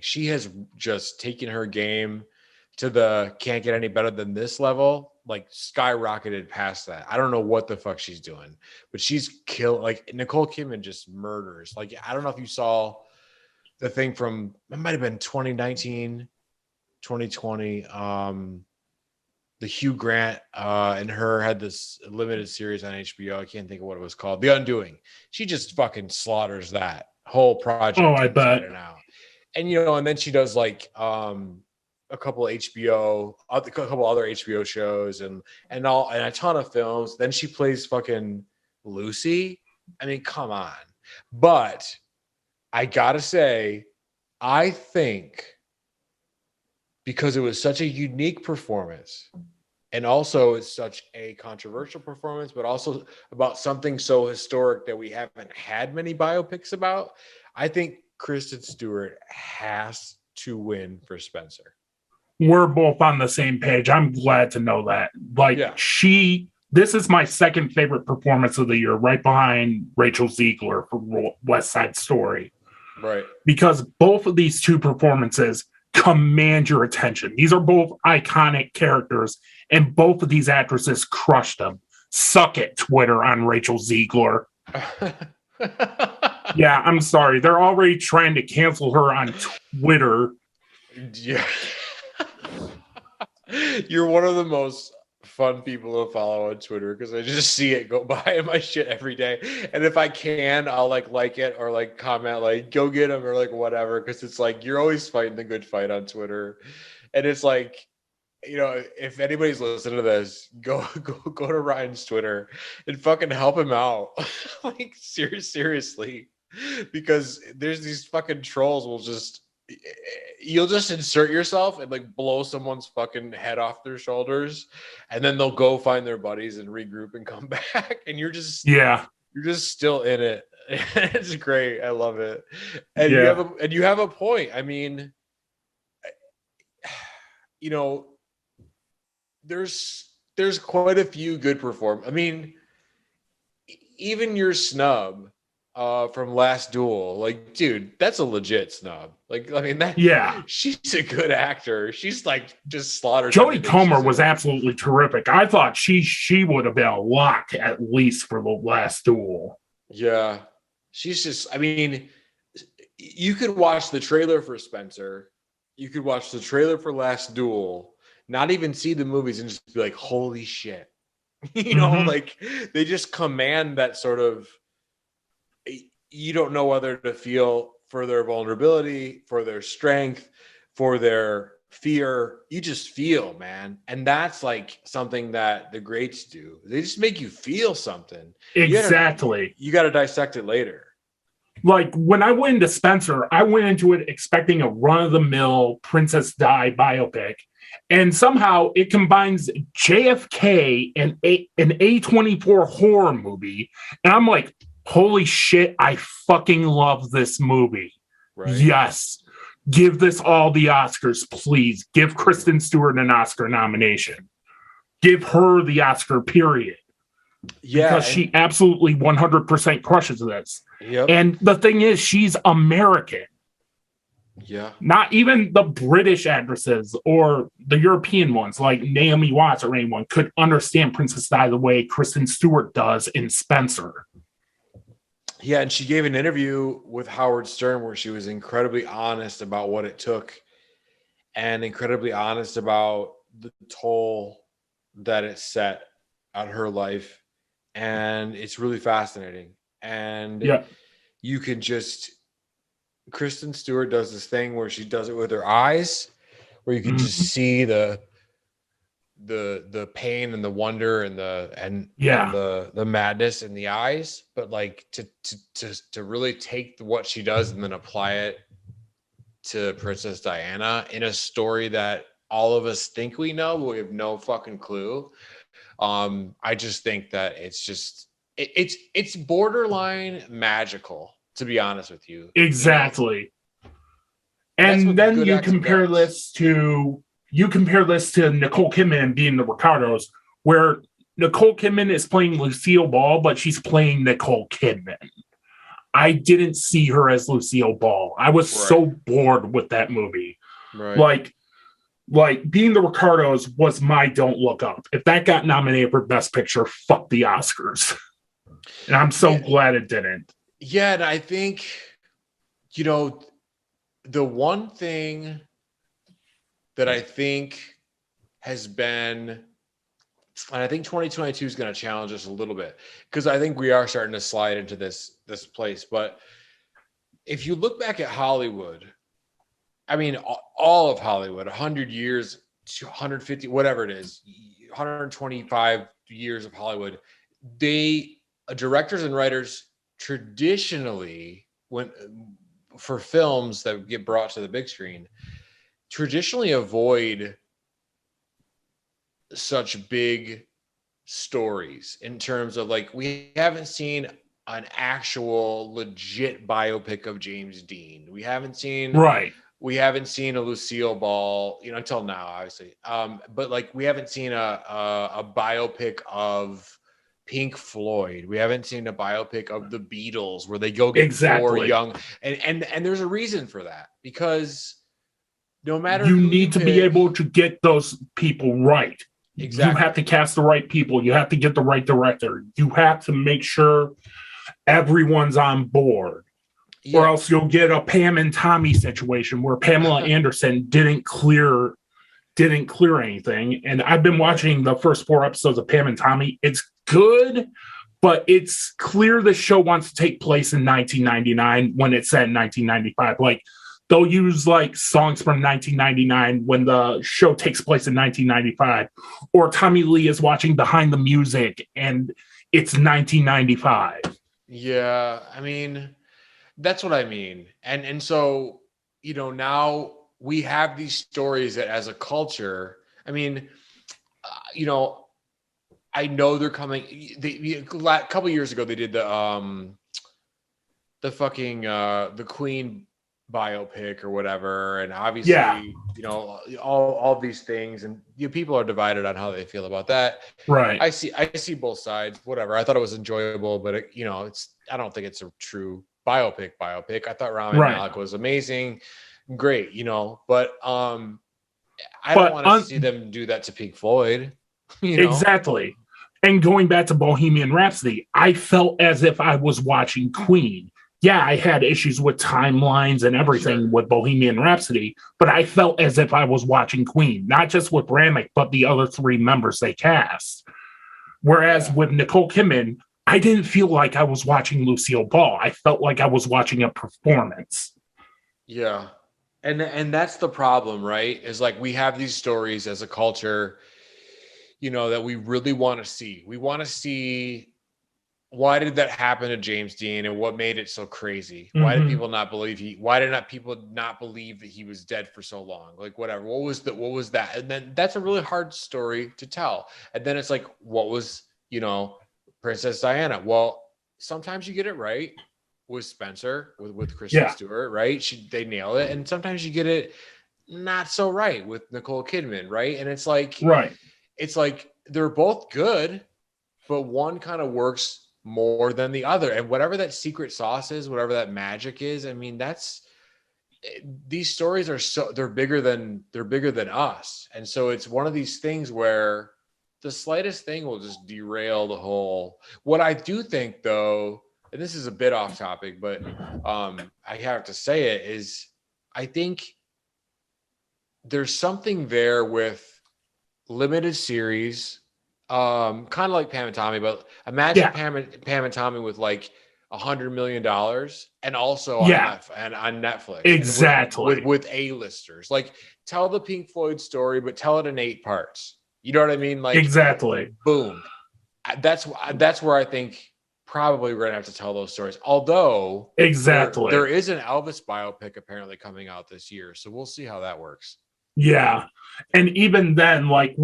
she has just taken her game to the can't get any better than this level, like skyrocketed past that. I don't know what the fuck she's doing, but she's killed. Like Nicole Kidman just murders. Like, I don't know if you saw the thing from, it might've been 2019, 2020. The Hugh Grant and her had this limited series on HBO. I can't think of what it was called. The Undoing. She just fucking slaughters that whole project. Oh, I bet. And, and then she does like, a couple other HBO shows and a ton of films. Then she plays fucking Lucy I mean, come on. But I gotta say, I think because it was such a unique performance, and also it's such a controversial performance, but also about something so historic that we haven't had many biopics about. I think Kristen Stewart has to win for Spencer. We're both on the same page. I'm glad to know that. Like Yeah. this is my second favorite performance of the year, right behind Rachel Ziegler for West Side Story. Right. Because both of these two performances command your attention. These are both iconic characters, and both of these actresses crushed them. Suck it, Twitter, on Rachel Ziegler. Yeah, I'm sorry. They're already trying to cancel her on Twitter. Yeah. You're one of the most fun people to follow on Twitter because I just see it go by in my shit every day. And if I can, I'll like it or like comment like go get him or like whatever. Cause it's like you're always fighting the good fight on Twitter. And it's like, you know, if anybody's listening to this, go to Ryan's Twitter and fucking help him out. Like seriously. Because there's these fucking trolls will just you'll just insert yourself and like blow someone's fucking head off their shoulders, and then they'll go find their buddies and regroup and come back, and you're just still in it. It's great. I love it. And you have a point. I mean, you know, there's quite a few good I mean, even your snub from Last Duel, like, dude, that's a legit snub. Like, I mean, she's a good actor. She's like just slaughtered. Jodie Comer was absolutely terrific. I thought she would have been a lock at least for the Last Duel. Yeah, she's just. I mean, you could watch the trailer for Spencer. You could watch the trailer for Last Duel. Not even see the movies and just be like, holy shit. You know, like they just command that sort of. You don't know whether to feel for their vulnerability, for their strength, for their fear. You just feel, man. And that's like something that the greats do. They just make you feel something. Exactly. You got to dissect it later. Like when I went into Spencer, I went into it expecting a run-of-the-mill Princess Di biopic. And somehow it combines JFK and an A24 horror movie. And I'm like, holy shit, I fucking love this movie. Right. Yes. Give this all the Oscars, please. Give Kristen Stewart an Oscar nomination. Give her the Oscar, period. Yeah. Because she absolutely 100% crushes this. Yep. And the thing is, she's American. Yeah. Not even the British actresses or the European ones like Naomi Watts or anyone could understand Princess Di the way Kristen Stewart does in Spencer. Yeah, and she gave an interview with Howard Stern where she was incredibly honest about what it took and incredibly honest about the toll that it set on her life. And it's really fascinating. And you can just, Kristen Stewart does this thing where she does it with her eyes, where you can just see the pain and the wonder and the madness in the eyes, but like to really take what she does and then apply it to Princess Diana in a story that all of us think we know, but we have no fucking clue. I just think that it's borderline magical, to be honest with you. Exactly. And then you compare this to Nicole Kidman being the Ricardos, where Nicole Kidman is playing Lucille Ball, but she's playing Nicole Kidman. I didn't see her as Lucille Ball. I was so bored with that movie. Right. Like being the Ricardos was my Don't Look Up. If that got nominated for Best Picture, fuck the Oscars. And I'm so glad it didn't. Yeah, and I think, you know, the one thing that I think has been, and I think 2022 is going to challenge us a little bit because I think we are starting to slide into this place. But if you look back at Hollywood, I mean, all of Hollywood, 100 years, 150, whatever it is, 125 years of Hollywood, directors and writers traditionally, when for films that get brought to the big screen, traditionally avoid such big stories in terms of like we haven't seen an actual legit biopic of James Dean. Right. We haven't seen a Lucille Ball, until now, obviously. But like we haven't seen a biopic of Pink Floyd. We haven't seen a biopic of the Beatles where they go get four Exactly. young, and there's a reason for that, because no matter You who you need to be pick, able to get those people right. You exactly. have to cast the right people. You have to get the right director. You have to make sure everyone's on board. Or Yeah. else you'll get a Pam and Tommy situation where Pamela Anderson didn't clear anything. And I've been watching the first 4 episodes of Pam and Tommy. It's good, but it's clear the show wants to take place in 1999 when it's set in 1995. Like they'll use like songs from 1999 when the show takes place in 1995, or Tommy Lee is watching Behind the Music and it's 1995. Yeah, I mean, that's what I mean. And so, now we have these stories that as a culture, I mean, you know, I know they're coming. A couple years ago, they did the fucking the Queen biopic or whatever, and obviously, Yeah, all these things, and people are divided on how they feel about that. right. I see both sides. Whatever. I thought it was enjoyable, but I don't think it's a true biopic. I thought Rami Right. Malek was amazing, great, but I don't But want to see them do that to Pink Floyd. exactly. And going back to Bohemian Rhapsody, I felt as if I was watching Queen. Yeah, I had issues with timelines and everything Sure. with Bohemian Rhapsody, but I felt as if I was watching Queen, not just with Ramick, but the other three members they cast. Whereas with Nicole Kidman, I didn't feel like I was watching Lucille Ball. I felt like I was watching a performance. Yeah. And that's the problem, right? Is like we have these stories as a culture, that we really want to see. We want to see, why did that happen to James Dean and what made it so crazy? Mm-hmm. Why did people not believe people not believe that he was dead for so long? Like whatever. What was that? And then that's a really hard story to tell. And then it's like, what was, Princess Diana? Well, sometimes you get it right with Spencer, with Kristen Stewart, right? They nail it. And sometimes you get it not so right with Nicole Kidman, right? And it's like, they're both good, but one kind of works more than the other. And whatever that secret sauce is, whatever that magic is, I mean, these stories are they're bigger than us. And so it's one of these things where the slightest thing will just derail the whole. What I do think though, and this is a bit off topic, but I have to say it, is I think there's something there with limited series, kind of like Pam and Tommy, but imagine Pam and Tommy with like $100 million and also on Netflix. Exactly. And with A-listers. Like tell the Pink Floyd story, but tell it in 8 parts. You know what I mean? Like exactly. Boom. That's where I think probably we're gonna have to tell those stories. Although there is an Elvis biopic apparently coming out this year, so we'll see how that works. Yeah, and even then, like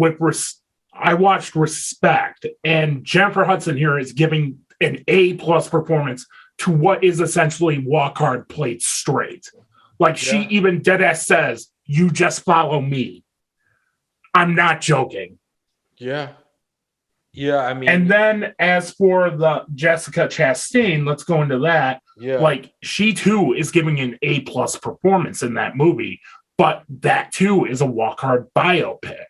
I watched Respect, and Jennifer Hudson here is giving an A+ performance to what is essentially Walk Hard Played Straight. Like she even deadass says, "You just follow me." I'm not joking. Yeah. Yeah, I mean, and then as for the Jessica Chastain, let's go into that. Yeah, like she too is giving an A+ performance in that movie, but that too is a Walk Hard biopic.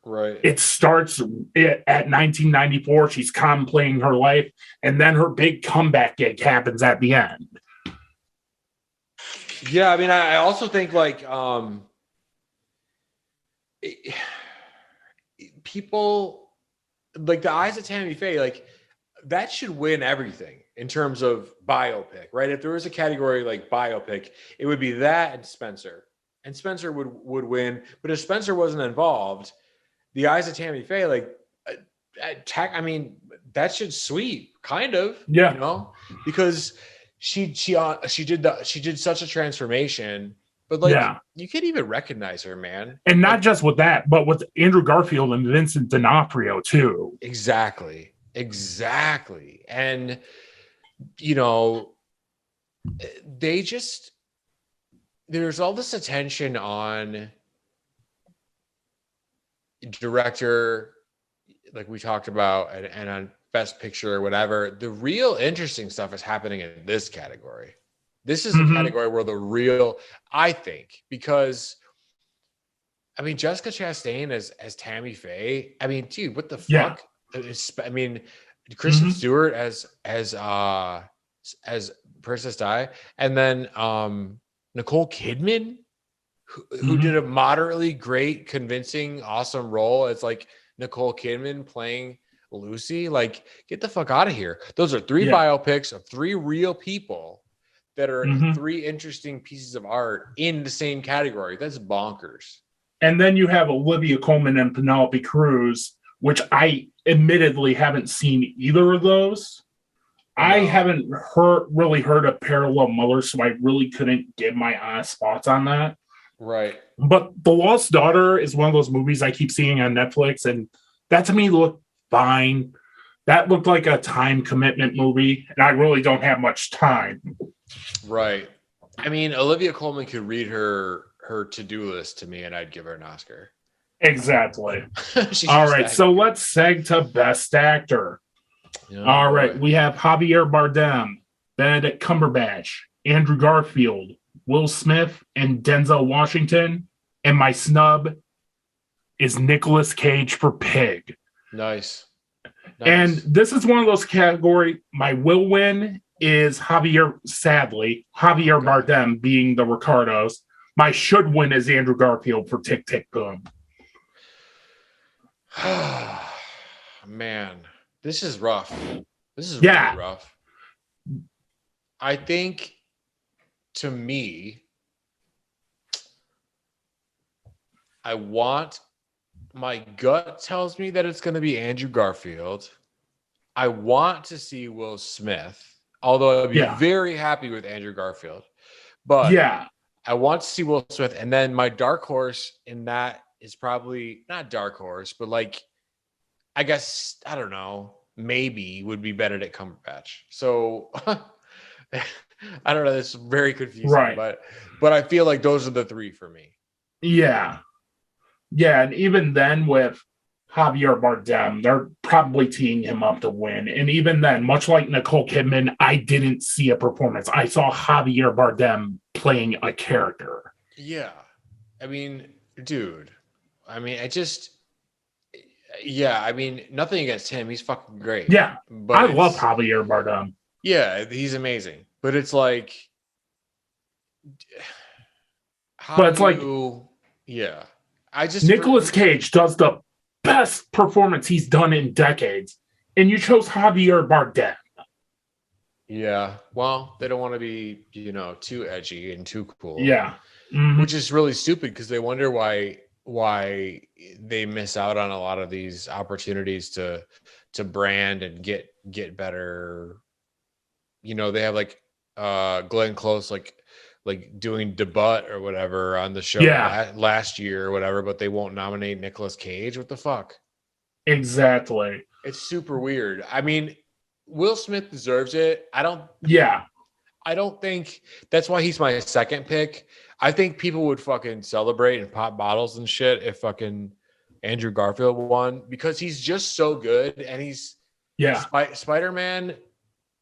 Right. It starts at 1994. She's contemplating her life, and then her big comeback gig happens at the end. Yeah, I mean, I also think like people like The Eyes of Tammy Faye, like that should win everything in terms of biopic, right? If there was a category like biopic, it would be that and Spencer. And Spencer would win. But if Spencer wasn't involved, The Eyes of Tammy Faye, like I mean, that shit's sweet, kind of, Yeah. because she did such a transformation, but like Yeah. you can't even recognize her, man. And not Like, just with that, but with Andrew Garfield and Vincent D'Onofrio too. exactly. And you know, they just there's all this attention on director, like we talked about, and on best picture or whatever. The real interesting stuff is happening in this category. This is the category where the real, I think, because I mean, Jessica Chastain as Tammy Faye. I mean, dude, what the fuck? I mean, Kristen Stewart as Princess Di, and then Nicole Kidman, who did a moderately great, convincing, awesome role. It's like Nicole Kidman playing Lucy. Like, get the fuck out of here. Those are three biopics of three real people that are three interesting pieces of art in the same category. That's bonkers. And then you have Olivia Colman and Penelope Cruz, which I admittedly haven't seen either of those. No. I haven't really heard of Parallel Mothers, so I really couldn't give my honest thoughts on that. Right. But The Lost Daughter is one of those movies I keep seeing on Netflix, and that to me looked fine. That looked like a time commitment movie, and I really don't have much time. Right. I mean, Olivia Colman could read her to-do list to me, and I'd give her an Oscar. Exactly. All right, so let's seg to Best Actor. All right, we have Javier Bardem, Benedict Cumberbatch, Andrew Garfield, Will Smith, and Denzel Washington. And my snub is Nicolas Cage for Pig. Nice. And this is one of those categories. My will win is sadly, Javier Bardem being the Ricardos. My should win is Andrew Garfield for Tick, Tick, Boom. Man, this is rough. This is really rough. I think, to me, my gut tells me that it's going to be Andrew Garfield. I want to see Will Smith, although I'd be very happy with Andrew Garfield. But I want to see Will Smith. And then my dark horse in that is probably not dark horse, but like, I guess, I don't know, maybe would be Benedict Cumberbatch. So I don't know. It's very confusing, but I feel like those are the three for me. Yeah. Yeah. And even then with Javier Bardem, they're probably teeing him up to win. And even then, much like Nicole Kidman, I didn't see a performance. I saw Javier Bardem playing a character. Yeah. I mean, dude, I mean, I mean, nothing against him. He's fucking great. Yeah. But I love Javier Bardem. Yeah, he's amazing. But it's like, Nicolas Cage does the best performance he's done in decades, and you chose Javier Bardem. Yeah, well, they don't want to be, too edgy and too cool. Yeah, which is really stupid because they wonder why they miss out on a lot of these opportunities to brand and get better. They have like Glenn Close like doing debut or whatever on the show last year or whatever, but they won't nominate Nicolas Cage. What the fuck? Exactly. It's super weird. I mean, Will Smith deserves it. I don't think that's why he's my second pick. I think people would fucking celebrate and pop bottles and shit if fucking Andrew Garfield won because he's just so good. And he's Spider-Man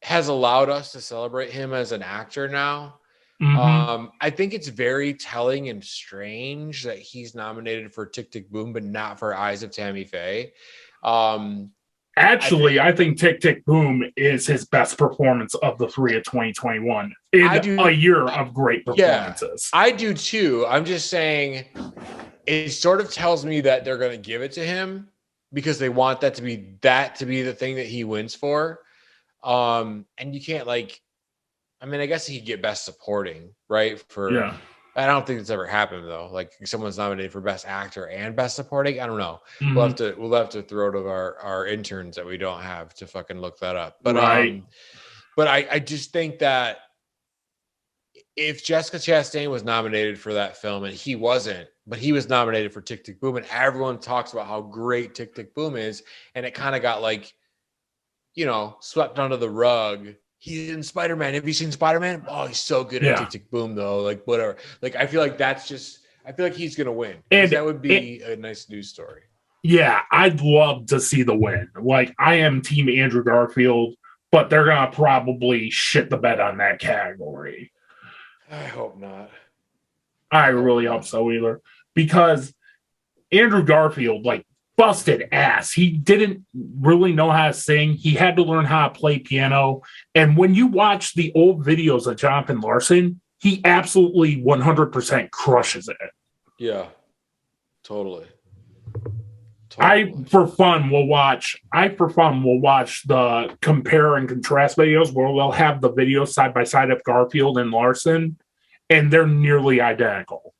has allowed us to celebrate him as an actor now. I think it's very telling and strange that he's nominated for Tick, Tick, Boom, but not for Eyes of Tammy Faye. Actually, I think Tick, Tick, Boom is his best performance of the three of 2021 in a year of great performances. Yeah, I do too. I'm just saying it sort of tells me that they're going to give it to him because they want that to be the thing that he wins for. And you can't I guess he could get best supporting, right? For I don't think it's ever happened though. Like someone's nominated for best actor and best supporting. I don't know. Mhm. We'll have to throw to our interns that we don't have to fucking look that up. Right. But I just think that if Jessica Chastain was nominated for that film and he wasn't, but he was nominated for Tick Tick Boom, and everyone talks about how great Tick Tick Boom is, and it kind of got like, swept under the rug. He's in Spider-Man. Have you seen Spider-Man? Oh, he's so good at Yeah. Tick Tick Boom though. Like whatever. Like I feel like I feel like he's gonna win. And That would be a nice news story. yeah, I'd love to see the win. Like, I am Team Andrew Garfield, but they're gonna probably shit the bed on that category. I hope not. I really hope so either. Because Andrew Garfield, like, busted ass. He didn't really know how to sing. He had to learn how to play piano. And when you watch the old videos of Jonathan Larson, he absolutely 100% crushes it. Yeah, totally. I for fun will watch the compare and contrast videos where they'll have the videos side by side of Garfield and Larson, and they're nearly identical.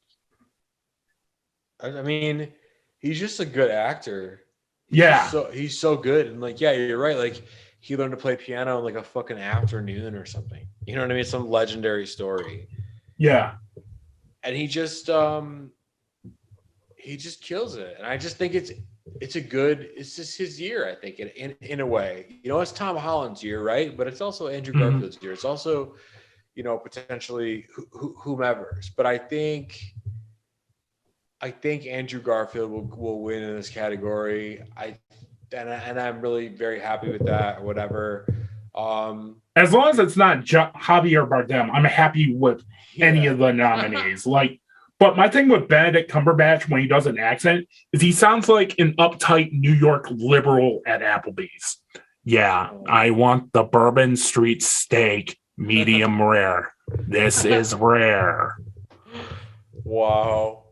I mean, he's just a good actor. He's so good. And like, yeah, you're right. Like he learned to play piano in like a fucking afternoon or something. You know what I mean? Some legendary story. Yeah. And he just kills it. And I just think it's just his year, I think, in a way. It's Tom Holland's year, right? But it's also Andrew Garfield's year. It's also, potentially whomever's. But I think Andrew Garfield will win in this category. And I'm really very happy with that or whatever. As long as it's not Javier Bardem, I'm happy with any of the nominees. But my thing with Benedict Cumberbatch when he does an accent is he sounds like an uptight New York liberal at Applebee's. Yeah, I want the Bourbon Street steak, medium rare. This is rare. Wow.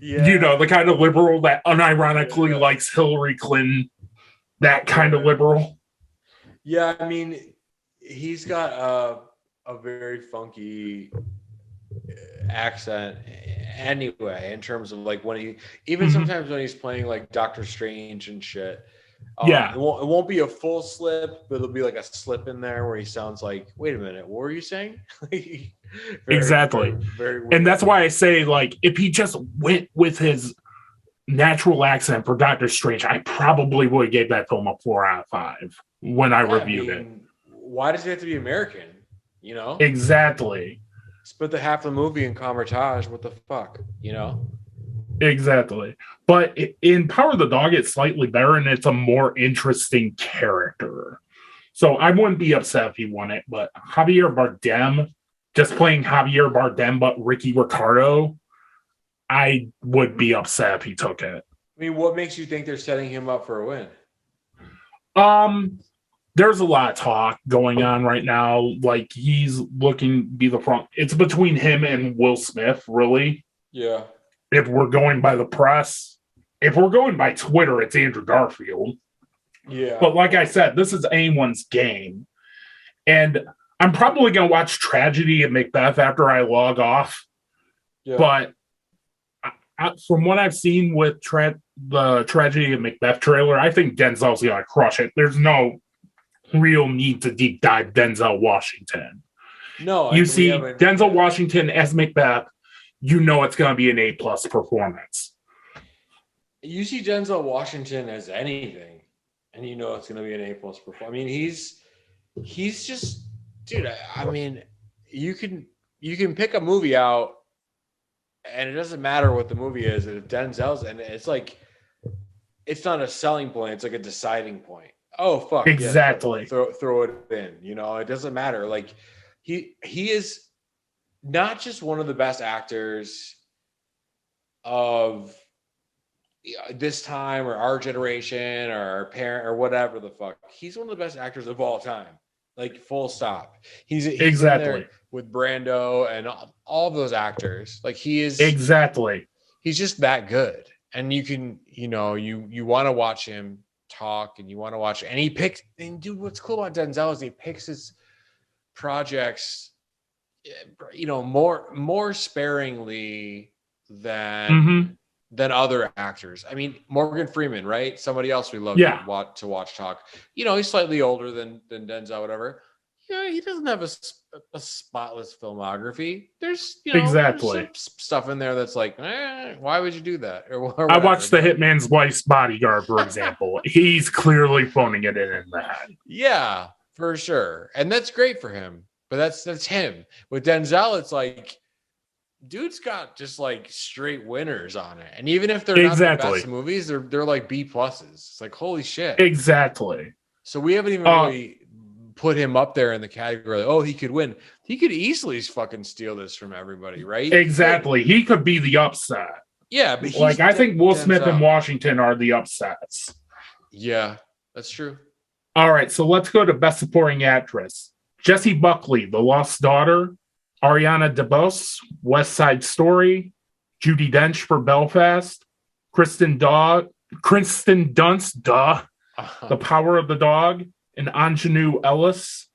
Yeah. The kind of liberal that unironically likes Hillary Clinton. That kind of liberal. Yeah, I mean, he's got a very funky accent anyway, in terms of like when sometimes when he's playing like Doctor Strange and shit. It won't be a full slip, but it'll be like a slip in there where he sounds like, wait a minute, what were you saying? Exactly. Very weird. And that's why I say, like, if he just went with his natural accent for Doctor Strange, I probably would have gave that film a 4 out of 5 when I reviewed it. Why does it have to be American? Exactly. Split the half the movie in Comertage. What the fuck? Exactly. But in Power of the Dog, it's slightly better and it's a more interesting character. So I wouldn't be upset if he won it. But Javier Bardem, just playing Javier Bardem, but Ricky Ricardo, I would be upset if he took it. I mean, what makes you think they're setting him up for a win? There's a lot of talk going on right now. Like, he's looking to be the front. It's between him and Will Smith, really. Yeah. If we're going by the press. If we're going by Twitter, it's Andrew Garfield. Yeah. But like I said, this is anyone's game. And I'm probably going to watch Tragedy of Macbeth after I log off. Yeah. But from what I've seen with the Tragedy of Macbeth trailer, I think Denzel's going to crush it. There's no real need to deep dive Denzel Washington. No, you see Denzel Washington as Macbeth, it's going to be an A+ performance. You see Denzel Washington as anything, and it's going to be an A+ performance. I mean, he's just, dude. I mean, you can pick a movie out, and it doesn't matter what the movie is. If Denzel's, and it's like, it's not a selling point; it's like a deciding point. Oh fuck! Exactly. Yeah, throw it in. It doesn't matter. Like he is not just one of the best actors of this time or our generation or our parent or whatever the fuck. He's one of the best actors of all time. Like full stop. He's exactly in there with Brando and all of those actors. Like he is exactly. He's just that good. And you can, you want to watch him talk and you want to watch, and he picks, and dude, what's cool about Denzel is he picks his projects more sparingly Mm-hmm. than other actors. I mean, Morgan Freeman, right? Somebody else we love Yeah, to watch talk. He's slightly older than Denzel, whatever. He doesn't have a spotless filmography. There's some exactly. stuff in there that's like, why would you do that or I whatever? watched The But Hitman's Wife's Bodyguard, for example. He's clearly phoning it in that. yeah, for sure, and that's great for him. But that's him. With Denzel, it's like, dude's got just like straight winners on it, and even if they're not the Exactly. best movies, they're like B pluses. It's like, holy shit. Exactly. So we haven't even really put him up there in the category. Like, oh, he could win. He could easily fucking steal this from everybody, right? Exactly. He could be the upset. Yeah, but like I think Will Smith and Washington are the upsets. Yeah, that's true. All right, so let's go to Best Supporting Actress. Jessie Buckley, The Lost Daughter, Ariana DeBose, West Side Story, Judi Dench for Belfast, Kristen Dunst, The Power of the Dog, and Anjanou Ellis.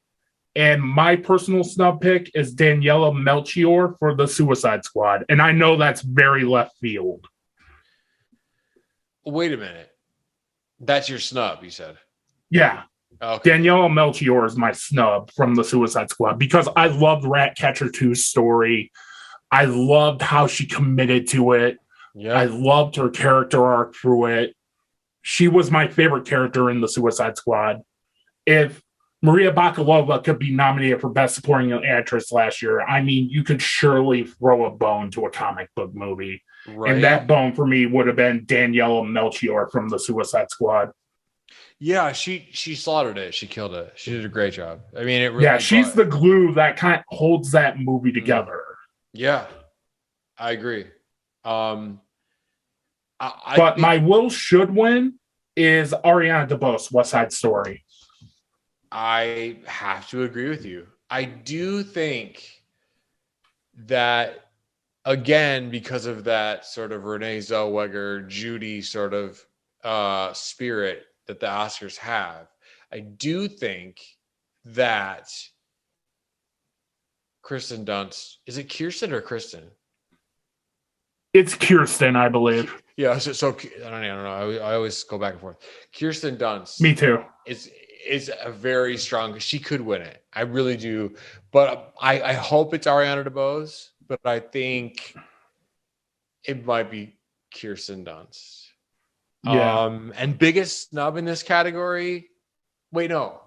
And my personal snub pick is Daniela Melchior for The Suicide Squad. And I know that's very left field. Wait a minute. That's your snub, you said? Yeah. Okay. Daniela Melchior is my snub from The Suicide Squad because I loved Ratcatcher 2's story. I loved how she committed to it. Yeah. I loved her character arc through it. She was my favorite character in The Suicide Squad. If Maria Bakalova could be nominated for Best Supporting Actress last year, I mean, you could surely throw a bone to a comic book movie. Right. And that bone for me would have been Daniela Melchior from The Suicide Squad. Yeah, she slaughtered it. She killed it. She did a great job. I mean, it really. She's the glue that kind of holds that movie together. Yeah, I agree. But my will should win is Ariana DeBose, West Side Story. I have to agree with you. I do think that, again, because of that sort of Renee Zellweger, Judy sort of spirit that the Oscars have, I do think that Kirsten Dunst, is it Kirsten or Kristen? It's Kirsten, I believe. Yeah, so I don't know. I always go back and forth. Kirsten Dunst. Me too. Is a very strong. She could win it. I really do. But I hope it's Ariana DeBose. But I think it might be Kirsten Dunst. Yeah. And biggest snub in this category. Wait, no.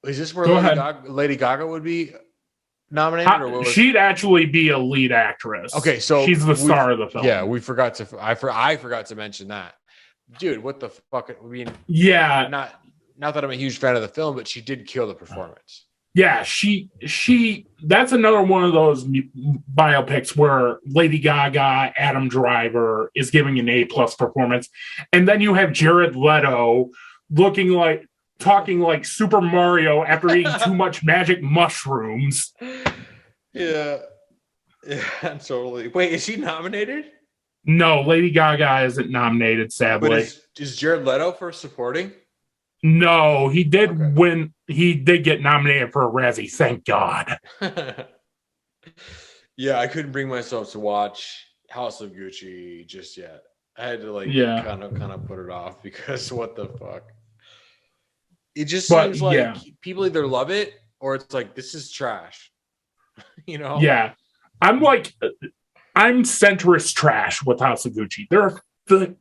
Is this where Lady Gaga would be nominated? Or she'd actually be a lead actress. Okay, so she's the star of the film. Yeah, I forgot to mention that. Dude, what the fuck? I mean, yeah. Not that I'm a huge fan of the film, but she did kill the performance. Yeah, she that's another one of those biopics where Lady Gaga, Adam Driver is giving an A+ performance. And then you have Jared Leto talking like Super Mario after eating too much magic mushrooms. Yeah, totally. Wait, is she nominated? No, Lady Gaga isn't nominated, sadly. But is Jared Leto for supporting? No, he did win. He did get nominated for a Razzie. Thank God. Yeah, I couldn't bring myself to watch House of Gucci just yet. I had to kind of put it off because what the fuck? It just seems like people either love it or it's like, this is trash. Yeah, I'm centrist trash with House of Gucci. There are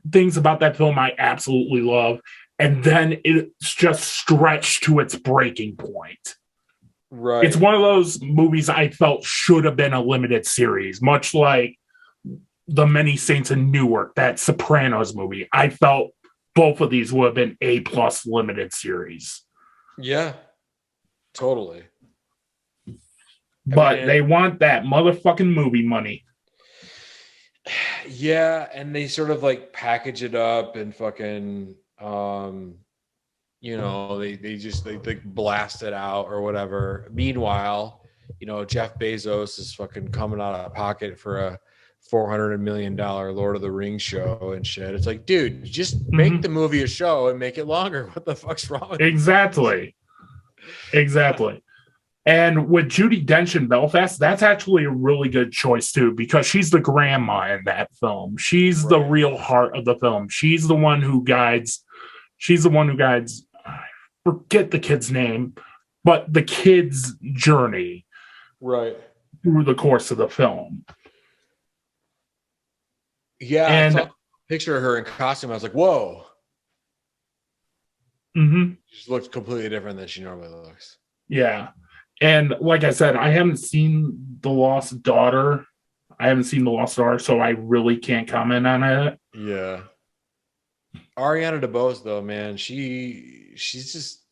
things about that film I absolutely love. And then it's just stretched to its breaking point. Right. It's one of those movies I felt should have been a limited series, much like The Many Saints in Newark, that Sopranos movie. I felt both of these would have been A+ limited series. Yeah, totally. But they want that motherfucking movie money. Yeah, and they sort of package it up and fucking... they blast it out or whatever. Meanwhile, Jeff Bezos is fucking coming out of pocket for a $400 million Lord of the Rings show and shit. It's like, dude, just make the movie a show and make it longer. What the fuck's wrong with Exactly. And with Judi Dench in Belfast, that's actually a really good choice too, because she's the grandma in that film. She's the real heart of the film. She's the one who guides. She's the one who guides. I forget the kid's name, but the kid's journey, right, through the course of the film. Yeah, and I saw a picture of her in costume. I was like, whoa. Mm-hmm. She just looks completely different than she normally looks. Yeah. And like I said, I haven't seen The Lost Daughter. So I really can't comment on it. Yeah. Ariana DeBose, though, man, she's just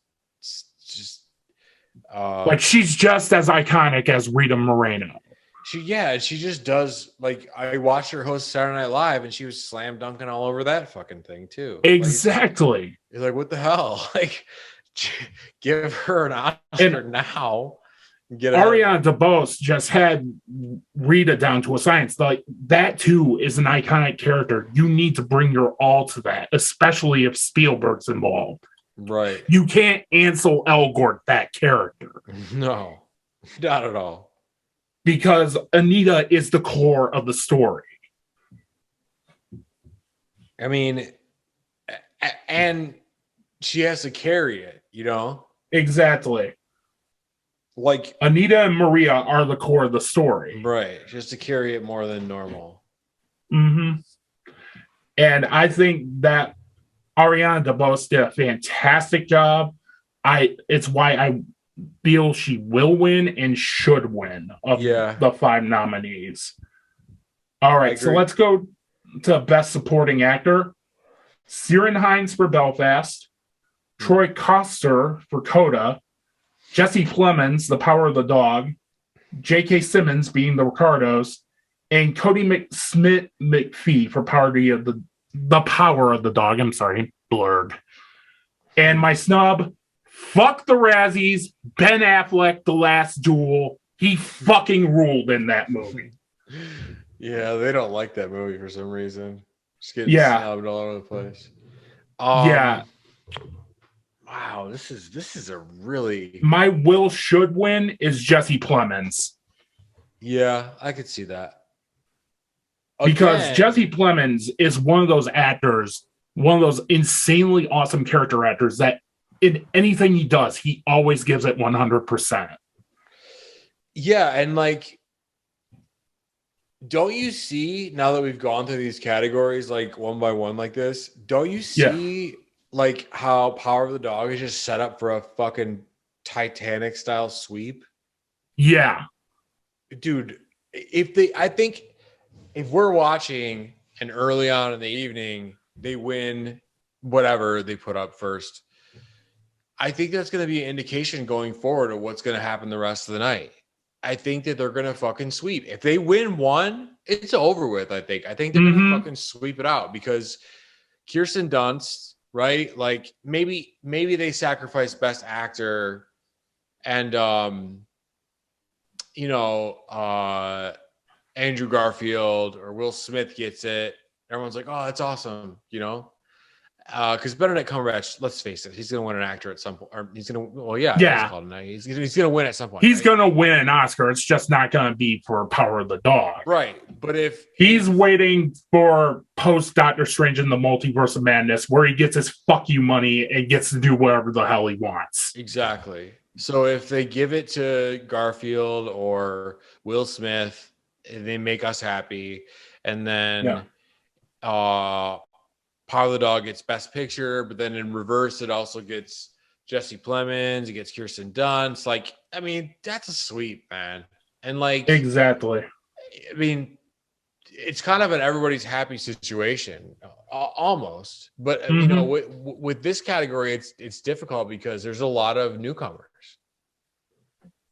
like she's just as iconic as Rita Moreno. She just does. Like, I watched her host Saturday Night Live, and she was slam dunking all over that fucking thing too. Exactly. Like, you're like, what the hell? Like, give her an Oscar now. Get Ariana DeBose just had Rita down to a science. Like, that too is an iconic character. You need to bring your all to that, especially if Spielberg's involved. Right. You can't Ansel Elgort that character. No, not at all. Because Anita is the core of the story. I mean, and she has to carry it, you know? Exactly. Like, Anita and Maria are the core of the story. Right. Just to carry it more than normal. Mm-hmm. And I think that Ariana DeBose did a fantastic job. It's why I feel she will win and should win of the 5 nominees. All right, so let's go to Best Supporting Actor. Ciarán Hinds for Belfast, Troy Kotsur for Coda, Jesse Plemons, The Power of the Dog, J.K. Simmons being the Ricardos, and Cody McPhee for The Power of the Dog. I'm sorry, blurred. And my snub, fuck the Razzies, Ben Affleck, The Last Duel. He fucking ruled in that movie. Yeah, they don't like that movie for some reason. Just getting snubbed all over the place. Yeah. Wow, this is a really... My will should win is Jesse Plemons. Yeah, I could see that. Because Jesse Plemons is one of those actors, one of those insanely awesome character actors that in anything he does, he always gives it 100%. Yeah, and like, don't you see, now that we've gone through these categories like one by one like this, don't you see like how Power of the Dog is just set up for a fucking Titanic style sweep? Yeah. Dude, I think if we're watching and early on in the evening, they win whatever they put up first, I think that's going to be an indication going forward of what's going to happen the rest of the night. I think that they're going to fucking sweep. If they win one, it's over with, I think. I think they're going to fucking sweep it out because Kirsten Dunst, right? Like, maybe they sacrifice Best Actor and, Andrew Garfield or Will Smith gets it. Everyone's like, oh, that's awesome, you know? Because Benedict Cumberbatch, let's face it, he's going to win an actor at some point. Or he's going to, he's going to win at some point. He's going to win an Oscar. It's just not going to be for Power of the Dog. Right. But if he's waiting for post Doctor Strange in the Multiverse of Madness, where he gets his fuck you money and gets to do whatever the hell he wants. Exactly. So if they give it to Garfield or Will Smith, they make us happy. And then Power of the Dog gets Best Picture, but then in reverse, it also gets Jesse Plemons, it gets Kirsten Dunst. Like, I mean, that's a sweep, man. And like, exactly. I mean, it's kind of an everybody's happy situation, almost. But you know, with this category, it's difficult because there's a lot of newcomers.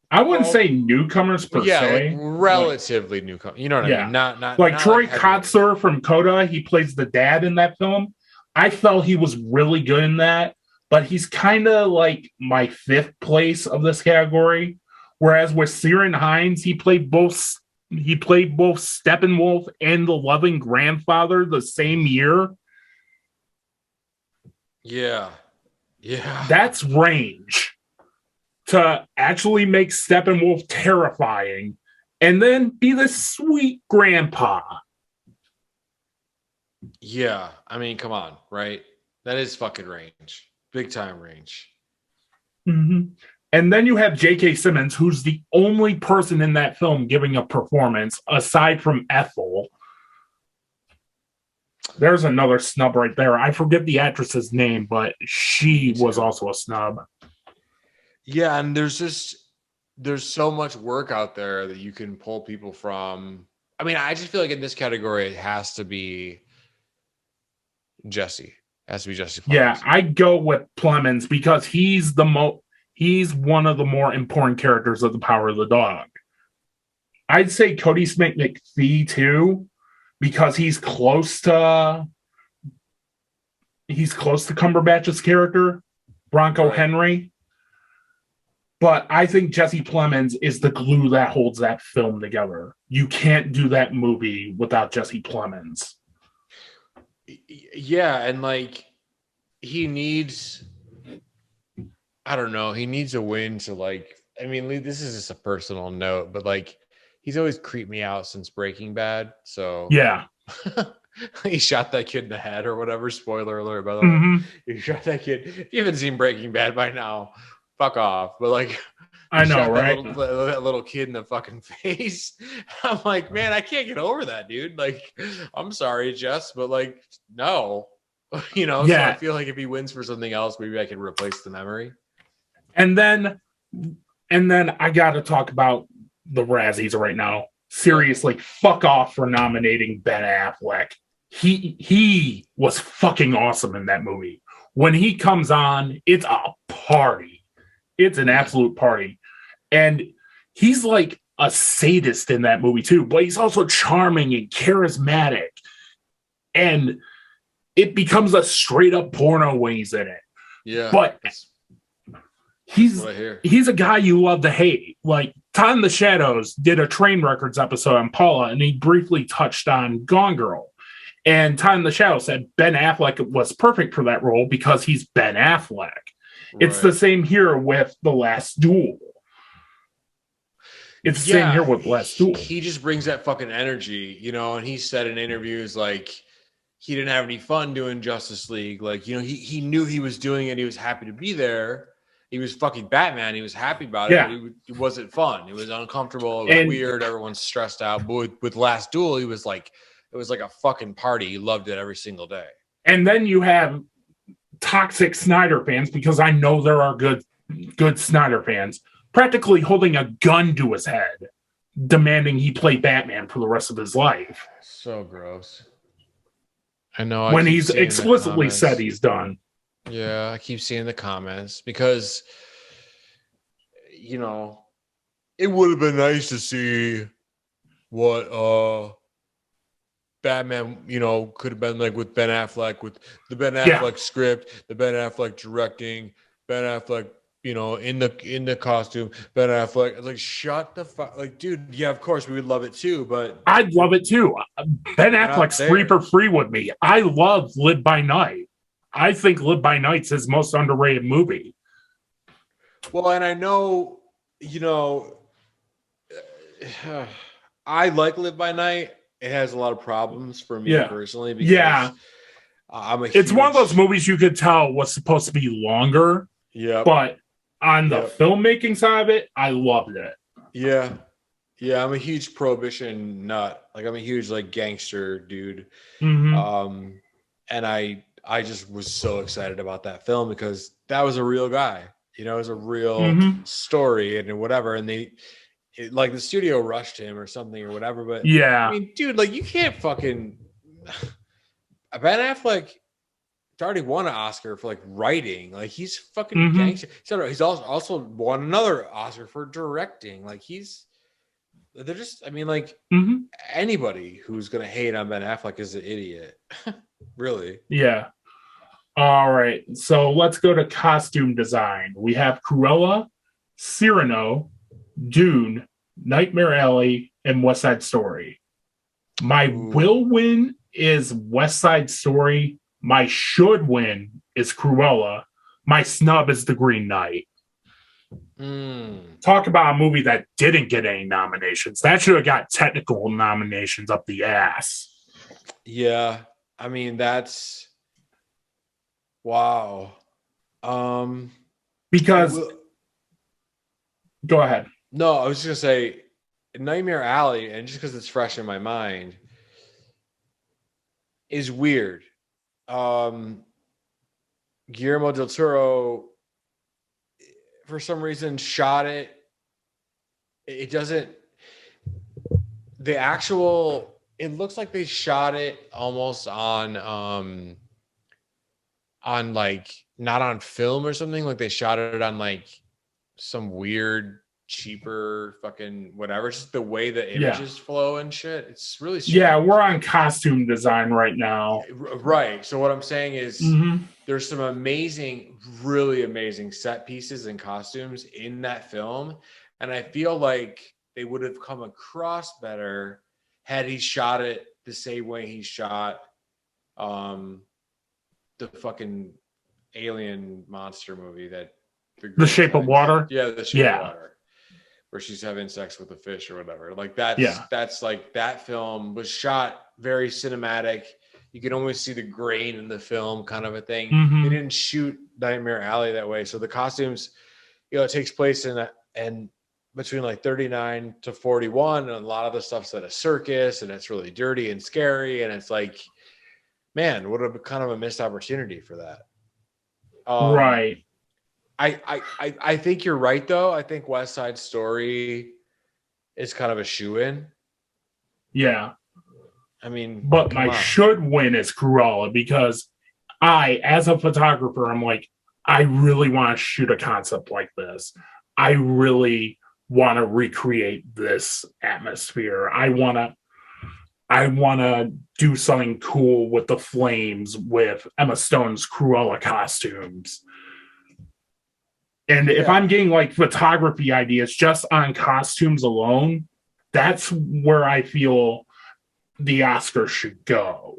I wouldn't say newcomers per se. Like relatively newcomers. You know what I mean? Not like not Troy like Kotsur from Coda. He plays the dad in that film. I felt he was really good in that, but he's kind of like my 5th place of this category. Whereas with Ciarán Hinds, he played both Steppenwolf and The Loving Grandfather the same year. Yeah. That's range. to actually make Steppenwolf terrifying and then be the sweet grandpa. Yeah, I mean, come on, right? That is fucking range. Big time range. Mm-hmm. And then you have J.K. Simmons, who's the only person in that film giving a performance aside from Ethel. There's another snub right there. I forget the actress's name, but she was also a snub. Yeah, and there's so much work out there that you can pull people from. I mean, I just feel like in this category, it has to be Jesse. It has to be Jesse Plemons. Yeah, I go with Plemons because he's one of the more important characters of The Power of the Dog. I'd say Cody Smith McPhee too, because he's close to Cumberbatch's character, Bronco Henry. But I think Jesse Plemons is the glue that holds that film together. You can't do that movie without Jesse Plemons. Yeah, and like he needs, I don't know, he needs a win to like, I mean, this is just a personal note, but like he's always creeped me out since Breaking Bad. So yeah. He shot that kid in the head or whatever. Spoiler alert, by the way. He shot that kid. If you haven't seen Breaking Bad by now, fuck off. But like, I know, right? That little kid in the fucking face. I'm like, man, I can't get over that, dude. Like, I'm sorry, Jess, but like, no. You know, yeah. So I feel like if he wins for something else, maybe I can replace the memory. And then I got to talk about the Razzies right now. Seriously, fuck off for nominating Ben Affleck. He was fucking awesome in that movie. When he comes on, it's a party. It's an absolute party. And he's like a sadist in that movie too, but he's also charming and charismatic. And it becomes a straight up porno when he's in it. Yeah. But he's a guy you love to hate. Like Todd in the Shadows did a Train Records episode on Paula, and he briefly touched on Gone Girl. And Todd in the Shadows said Ben Affleck was perfect for that role because he's Ben Affleck. Right. It's the same here with The Last Duel. It's the same here with Last Duel. He just brings that fucking energy, you know, and he said in interviews like he didn't have any fun doing Justice League. Like, you know, he knew he was doing it. He was happy to be there. He was fucking Batman. He was happy about it. Yeah. But it wasn't fun. It was uncomfortable. It was weird. Everyone's stressed out. But with Last Duel, he was like, it was like a fucking party. He loved it every single day. And then you have toxic Snyder fans, because I know there are good Snyder fans, practically holding a gun to his head, demanding he play Batman for the rest of his life. So gross. I know. When he's explicitly said he's done. Yeah, I keep seeing the comments because, you know, it would have been nice to see what Batman, you know, could have been like with Ben Affleck, with the Ben Affleck script, the Ben Affleck directing, Ben Affleck, you know, in the costume, Ben Affleck. Like, shut the fuck, like, dude. Yeah, of course we would love it too, but I'd love it too. Ben Affleck's free for free with me. I love Live by Night. I think Live by Night's his most underrated movie. Well, and I know, you know, I like Live by Night. It has a lot of problems for me personally. Because it's one of those movies you could tell was supposed to be longer. Yeah. But on the filmmaking side of it, I loved it. Yeah. Yeah, I'm a huge Prohibition nut. Like, I'm a huge like gangster dude. Mm-hmm. And I just was so excited about that film because that was a real guy. You know, it was a real story and whatever. And like the studio rushed him or something or whatever. But I mean, dude, like you can't fucking Ben Affleck already won an Oscar for like writing. Like he's fucking gangster. He's also won another Oscar for directing. Like they're just, I mean, like anybody who's gonna hate on Ben Affleck is an idiot. Really? Yeah. All right. So let's go to costume design. We have Cruella, Cyrano, Dune, Nightmare Alley, and West Side Story. My will win is West Side Story. My should win is Cruella. My snub is The Green Knight. Talk about a movie that didn't get any nominations. That should have got technical nominations up the ass. Yeah, I mean that's wow. It Because, will. go ahead. No, I was just gonna say Nightmare Alley, and just because it's fresh in my mind, is weird. Um, Guillermo del Toro, for some reason, shot it. It doesn't. The actual. It looks like they shot it almost on like not on film or something. Like they shot it on like some weird cheaper fucking whatever. Just the way the Yeah. images flow and shit. It's really strange. Yeah, we're on costume design right now. Right. So what I'm saying is there's some amazing, really amazing set pieces and costumes in that film. And I feel like they would have come across better had he shot it the same way he shot the fucking alien monster movie that The Shape of Water. Yeah, The Shape of Water, where she's having sex with a fish or whatever. Like that's like that film was shot very cinematic. You can always see the grain in the film, kind of a thing. They didn't shoot Nightmare Alley that way, so the costumes, it takes place in between like 39 to 41, and a lot of the stuff's at a circus, and it's really dirty and scary, and it's like, man, what a kind of a missed opportunity for that. Right. I think you're right though. I think West Side Story is kind of a shoe-in. Yeah. I mean, but my should win is Cruella, because as a photographer, I'm like, I really want to shoot a concept like this. I really want to recreate this atmosphere. I want to do something cool with the flames, with Emma Stone's Cruella costumes. And if I'm getting like photography ideas just on costumes alone, that's where I feel the Oscars should go.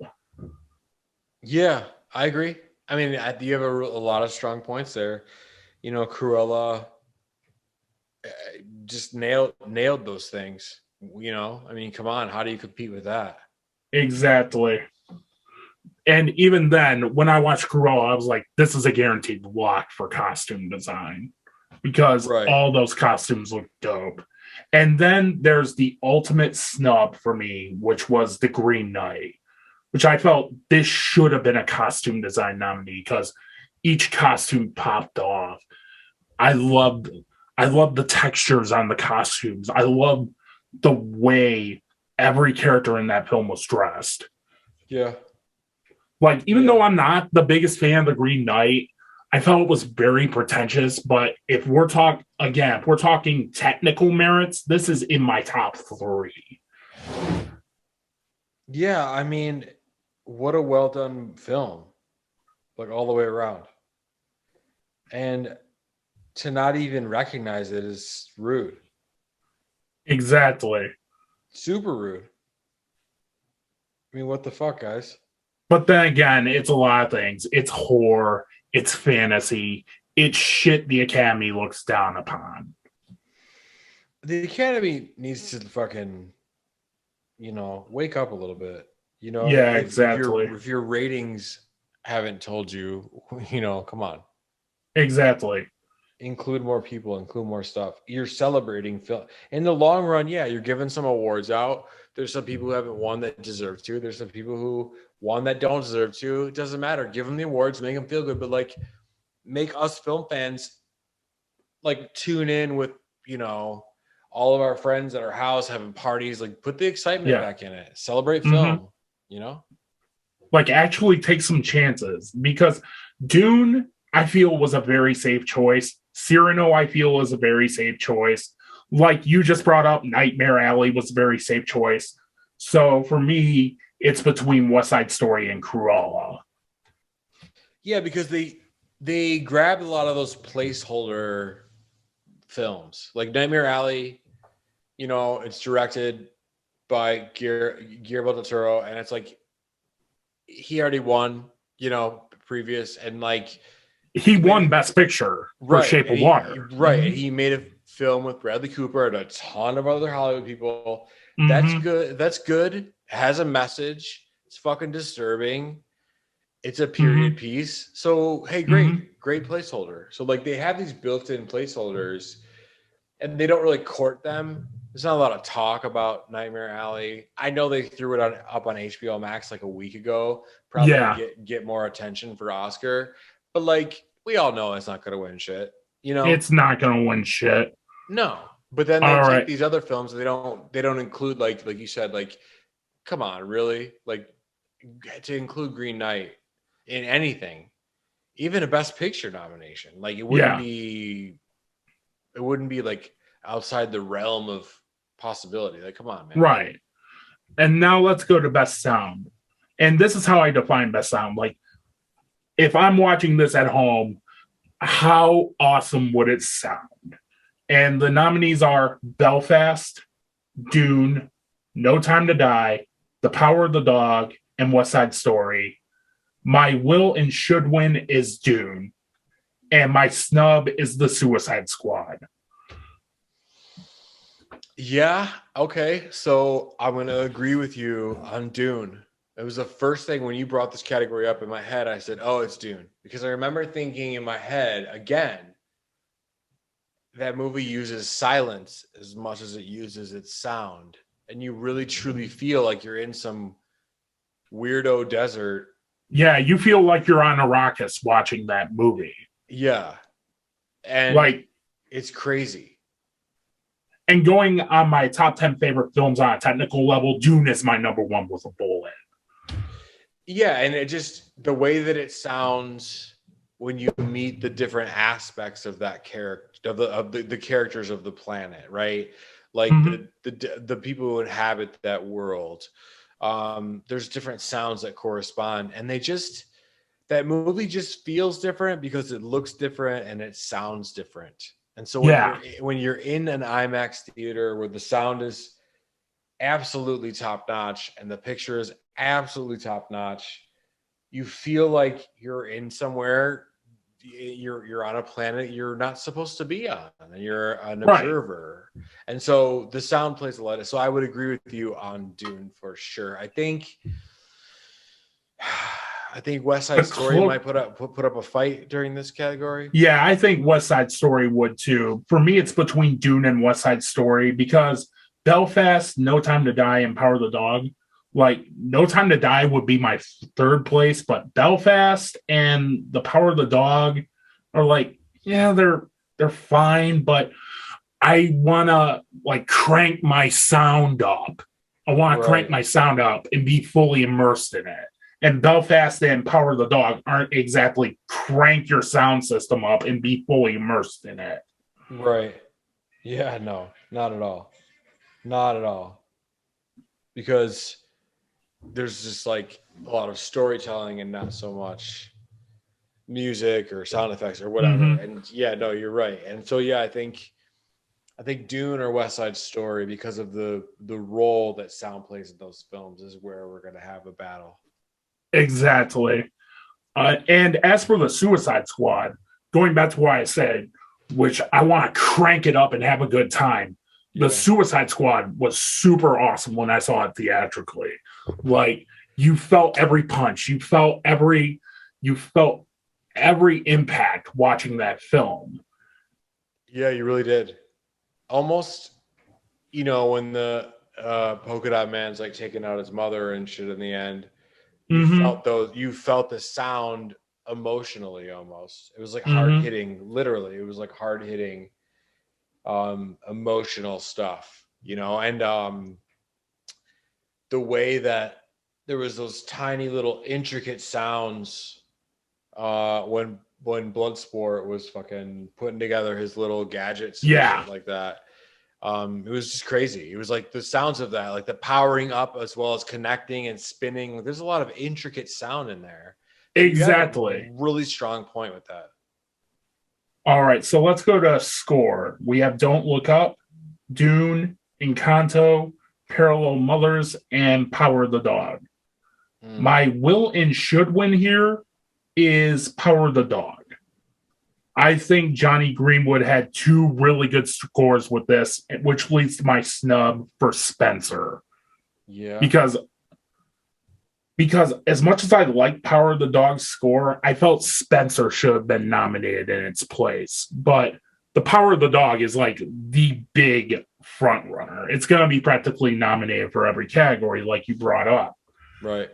Yeah, I agree. I mean, you have a lot of strong points there. Cruella just nailed those things. I mean, come on, how do you compete with that? Exactly. And even then, when I watched Cruella, I was like, this is a guaranteed lock for costume design, because all those costumes look dope. And then there's the ultimate snub for me, which was The Green Knight, which I felt this should have been a costume design nominee, because each costume popped off. I loved the textures on the costumes. I loved the way every character in that film was dressed. Yeah. Like, even though I'm not the biggest fan of The Green Knight, I felt it was very pretentious. But if we're talking technical merits, this is in my top 3. Yeah, I mean, what a well done film, like all the way around. And to not even recognize it is rude. Exactly. Super rude. I mean, what the fuck, guys? But then again, it's a lot of things. It's horror, it's fantasy, it's shit the Academy looks down upon. The Academy needs to fucking, wake up a little bit. Yeah, exactly. If your ratings haven't told you, come on. Exactly. Include more people, include more stuff. You're celebrating film. In the long run, yeah, you're giving some awards out. There's some people who haven't won that deserve to. There's some people who won that don't deserve to. It doesn't matter. Give them the awards, make them feel good, but like make us film fans like tune in with, all of our friends at our house having parties, like put the excitement back in it. Celebrate film, Like actually take some chances, because Dune, I feel, was a very safe choice. Cyrano, I feel, is a very safe choice. Like you just brought up, Nightmare Alley was a very safe choice. So for me, it's between West Side Story and Cruella. Yeah, because they grabbed a lot of those placeholder films. Like Nightmare Alley, it's directed by Guillermo del Toro, and it's like he already won, previous, and like he won Best Picture for Shape of Water. Right. He made a film with Bradley Cooper and a ton of other Hollywood people. Mm-hmm. That's good. That's good. It has a message. It's fucking disturbing. It's a period piece. So, hey, great placeholder. So, like, they have these built-in placeholders, and they don't really court them. There's not a lot of talk about Nightmare Alley. I know they threw it up on HBO Max like a week ago, probably to get more attention for Oscar. But like, we all know it's not going to win shit. You know, it's not going to win shit. No, but then they take these other films. And they don't include like you said. Like, come on, really? Like, to include Green Knight in anything, even a Best Picture nomination, like it wouldn't be like outside the realm of possibility. Like, come on, man. Right. And now let's go to Best Sound. And this is how I define Best Sound. Like, if I'm watching this at home, how awesome would it sound? And the nominees are Belfast, Dune, No Time to Die, The Power of the Dog, and West Side Story. My will and should win is Dune. And my snub is The Suicide Squad. Yeah, okay. So I'm going to agree with you on Dune. It was the first thing when you brought this category up in my head. I said, oh, it's Dune. Because I remember thinking in my head, again, that movie uses silence as much as it uses its sound. And you really, truly feel like you're in some weirdo desert. Yeah, you feel like you're on Arrakis watching that movie. Yeah. And like, it's crazy. And going on my top 10 favorite films on a technical level, Dune is my number one with a bullet. Yeah, and it just, the way that it sounds when you meet the different aspects of that character, of the characters of the planet, right? Like the people who inhabit that world. There's different sounds that correspond, and that movie just feels different because it looks different and it sounds different. And so when you're in an IMAX theater where the sound is absolutely top notch and the picture is absolutely top notch, you feel like you're in somewhere, you're on a planet you're not supposed to be on, and you're an observer. And so the sound plays a lot. So I would agree with you on Dune for sure. I think West Side Story might put up a fight during this category. Yeah, I think West Side Story would too. For me, it's between Dune and West Side Story because Belfast, No Time to Die, and Power of the Dog. Like, No Time to Die would be my third place, but Belfast and The Power of the Dog are like, yeah, they're fine, but I want to like crank my sound up. I want to crank my sound up and be fully immersed in it. And Belfast and Power of the Dog aren't exactly crank your sound system up and be fully immersed in it. Right. Yeah, no, not at all. Not at all. Because there's just like a lot of storytelling and not so much music or sound effects or whatever. And yeah, no, you're right. And so yeah, I think Dune or West Side Story, because of the role that sound plays in those films, is where we're going to have a battle. Exactly. And as for the Suicide Squad, going back to what I said, which I want to crank it up and have a good time. The Suicide Squad was super awesome when I saw it theatrically. Like, you felt every punch, you felt every impact watching that film. Yeah, you really did. Almost, when the polka dot man's like taking out his mother and shit in the end, you felt the sound emotionally almost. It was like hard hitting, literally. It was like hard hitting emotional stuff, and the way that there was those tiny little intricate sounds when Bloodsport was fucking putting together his little gadgets and shit like that. It was just crazy. It was like the sounds of that, like the powering up as well as connecting and spinning. There's a lot of intricate sound in there. Exactly. Really strong point with that. All right, so let's go to score. We have Don't Look Up, Dune, Encanto, Parallel Mothers, and Power of the Dog. My will and should win here is Power of the Dog. I think Johnny Greenwood had two really good scores with this, which leads to my snub for Spencer. Yeah. Because as much as I like Power of the Dog's score, I felt Spencer should have been nominated in its place. But the Power of the Dog is like the big front runner. It's going to be practically nominated for every category, like you brought up. Right.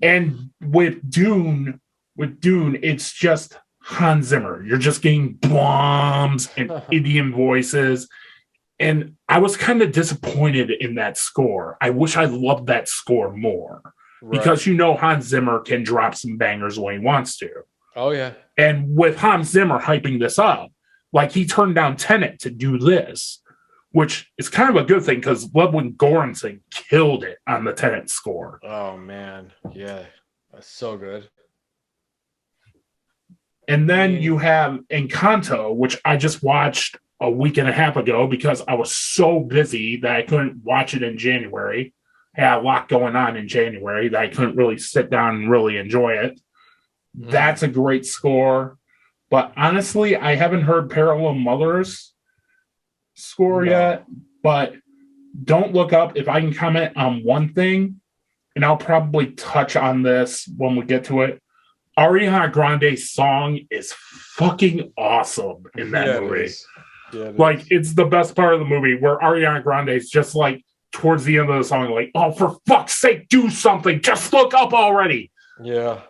And with Dune, it's just Hans Zimmer. You're just getting bombs and Indian voices. And I was kind of disappointed in that score. I wish I loved that score more. Right. Because Hans Zimmer can drop some bangers when he wants to. Oh, yeah. And with Hans Zimmer hyping this up, like he turned down Tenet to do this, which is kind of a good thing because Ludwig Göransson killed it on the Tenet score. Oh, man. Yeah. That's so good. And then you have Encanto, which I just watched a week and a half ago because I was so busy that I couldn't watch it in January. I had a lot going on in January that I couldn't really sit down and really enjoy it. That's a great score. But honestly, I haven't heard Parallel Mothers score yet. But Don't Look Up, if I can comment on one thing, and I'll probably touch on this when we get to it. Ariana Grande's song is fucking awesome in that movie. It's the best part of the movie where Ariana Grande is just like towards the end of the song, like, oh, for fuck's sake, do something. Just look up already. Yeah.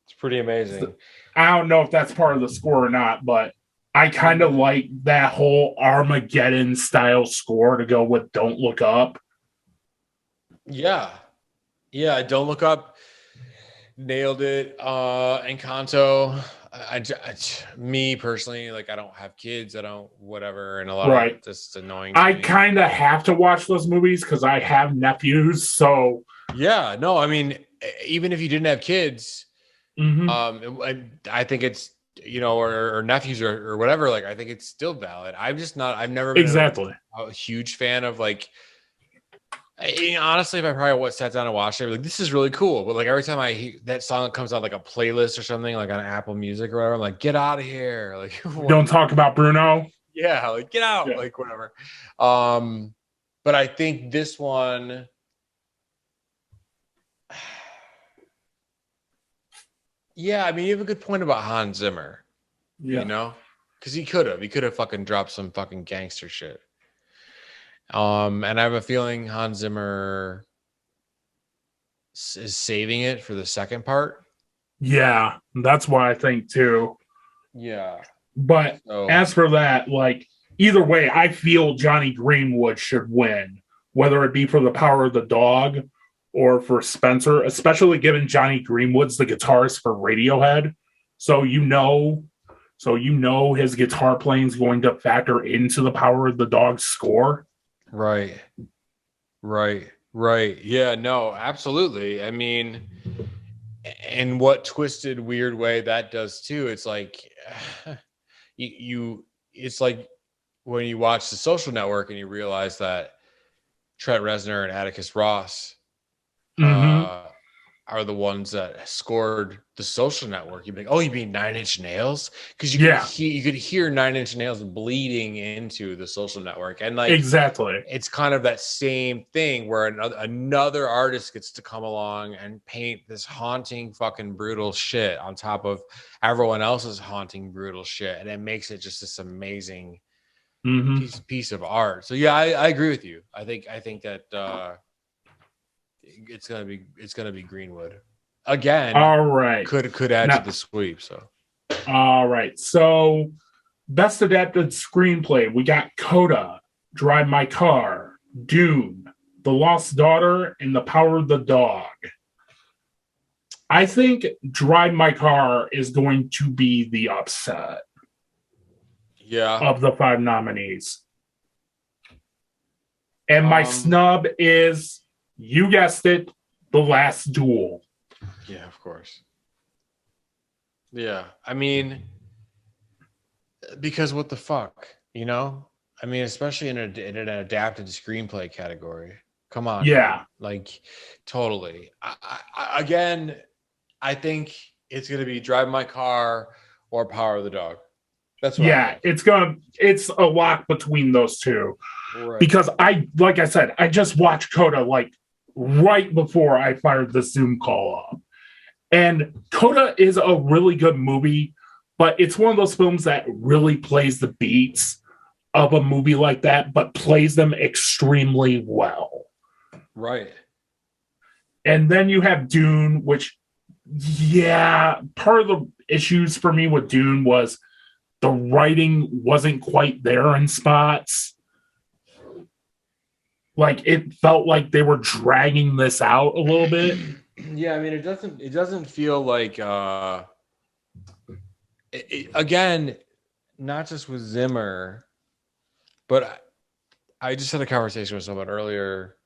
It's pretty amazing. I don't know if that's part of the score or not, but I kind of like that whole Armageddon style score to go with Don't Look Up. Yeah. Yeah. Don't Look Up. Nailed it. Encanto. Me personally, like I don't have kids, I don't whatever, and a lot of this is annoying. I kind of have to watch those movies because I have nephews. So yeah, no, I mean, even if you didn't have kids, I think it's or nephews or whatever. Like I think it's still valid. I'm just not. I've never been a huge fan of like. Honestly, if I probably sat down and watched it, like this is really cool. But like every time I hear that song comes on like a playlist or something, like on Apple Music or whatever, I'm like, get out of here! Like, don't talk about Bruno. Yeah, like get out, like whatever. But I think this one, yeah, I mean, you have a good point about Hans Zimmer. Yeah, because he could have fucking dropped some fucking gangster shit. And I have a feeling Hans Zimmer is saving it for the second part. Yeah, that's what I think too. Yeah. But as for that, like either way, I feel Johnny Greenwood should win, whether it be for the Power of the Dog or for Spencer, especially given Johnny Greenwood's the guitarist for Radiohead. So his guitar playing is going to factor into the Power of the Dog score. Right. Yeah, no, absolutely. I mean, and what twisted weird way that does too. It's like it's like when you watch The Social Network and you realize that Trent Reznor and Atticus Ross are the ones that scored The Social Network. You'd be like, oh, you mean Nine Inch Nails? Because you could hear Nine Inch Nails bleeding into The Social Network, and like exactly, it's kind of that same thing where another artist gets to come along and paint this haunting, fucking brutal shit on top of everyone else's haunting, brutal shit, and it makes it just this amazing piece of art. So yeah, I agree with you. I think that. It's gonna be Greenwood again. All right, could add to the sweep. So, all right. So, best adapted screenplay, we got Coda, Drive My Car, Dune, The Lost Daughter, and The Power of the Dog. I think Drive My Car is going to be the upset. Yeah, of the 5 nominees, and my snub is. You guessed it, The Last Duel. Yeah, of course. Yeah, I mean, because what the fuck, I mean, especially in an adapted screenplay category. Come on. Yeah. Like, totally. I think it's going to be Drive My Car or Power of the Dog. That's what I Yeah, it's a lock between those two. think. Right. Because like I said, I just watched Coda like right before I fired the Zoom call up. And Coda is a really good movie, but it's one of those films that really plays the beats of a movie like that, but plays them extremely well. Right. And then you have Dune, which, yeah, part of the issues for me with Dune was the writing wasn't quite there in spots. Like, it felt like they were dragging this out a little bit. Yeah, I mean, it doesn't feel like again, not just with Zimmer, but I just had a conversation with someone earlier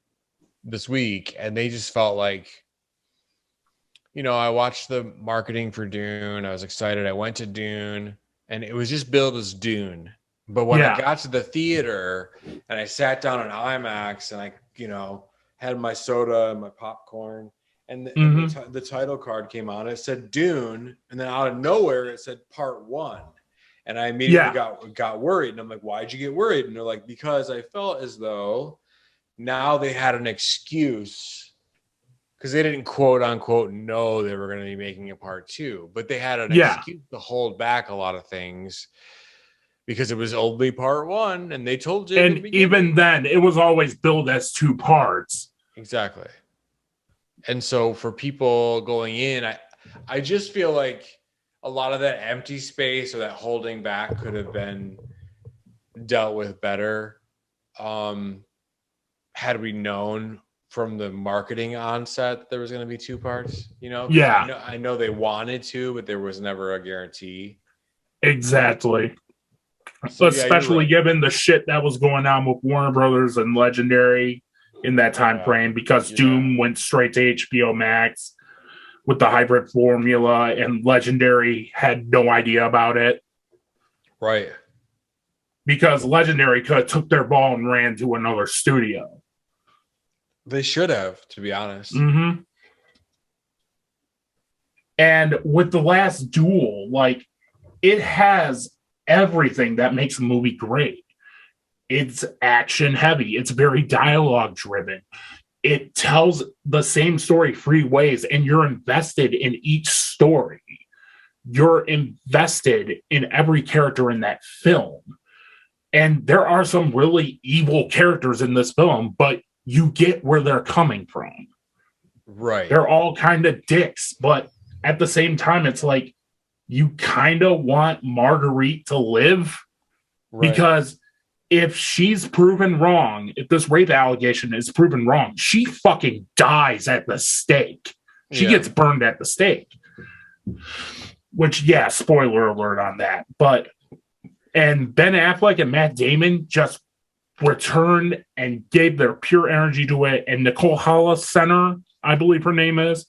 this week, and they just felt like, I watched the marketing for Dune. I was excited. I went to Dune, and it was just billed as Dune. But when I got to the theater and I sat down in IMAX and I, had my soda and my popcorn, and the title card came on, it said Dune, and then out of nowhere it said Part 1. And I immediately got worried. And I'm like, why'd you get worried? And they're like, because I felt as though now they had an excuse, because they didn't quote unquote know they were going to be making a part 2, but they had an excuse to hold back a lot of things because it was only part 1, and they told you. And even then, it was always billed as 2 parts. Exactly. And so for people going in, I just feel like a lot of that empty space or that holding back could have been dealt with better had we known from the marketing onset that there was going to be 2 parts. Yeah. I know they wanted to, but there was never a guarantee. Exactly. So, especially given the shit that was going on with Warner Brothers and Legendary in that time frame, because Doom went straight to HBO Max with the hybrid formula, and Legendary had no idea about it. Right. Because Legendary could have took their ball and ran to another studio. They should have, to be honest. Mm-hmm. And with The Last Duel, like, it has everything that makes a movie great. It's action heavy. It's very dialogue driven. It tells the same story 3 ways, and you're invested in each story. You're invested in every character in that film. And there are some really evil characters in this film, but you get where they're coming from. Right. They're all kind of dicks, but at the same time, it's like you kind of want Marguerite to live, because if she's proven wrong, if this rape allegation is proven wrong, she fucking dies at the stake. She gets burned at the stake. Which, spoiler alert on that. And Ben Affleck and Matt Damon just returned and gave their pure energy to it. And Nicole Hollis Center, I believe her name is.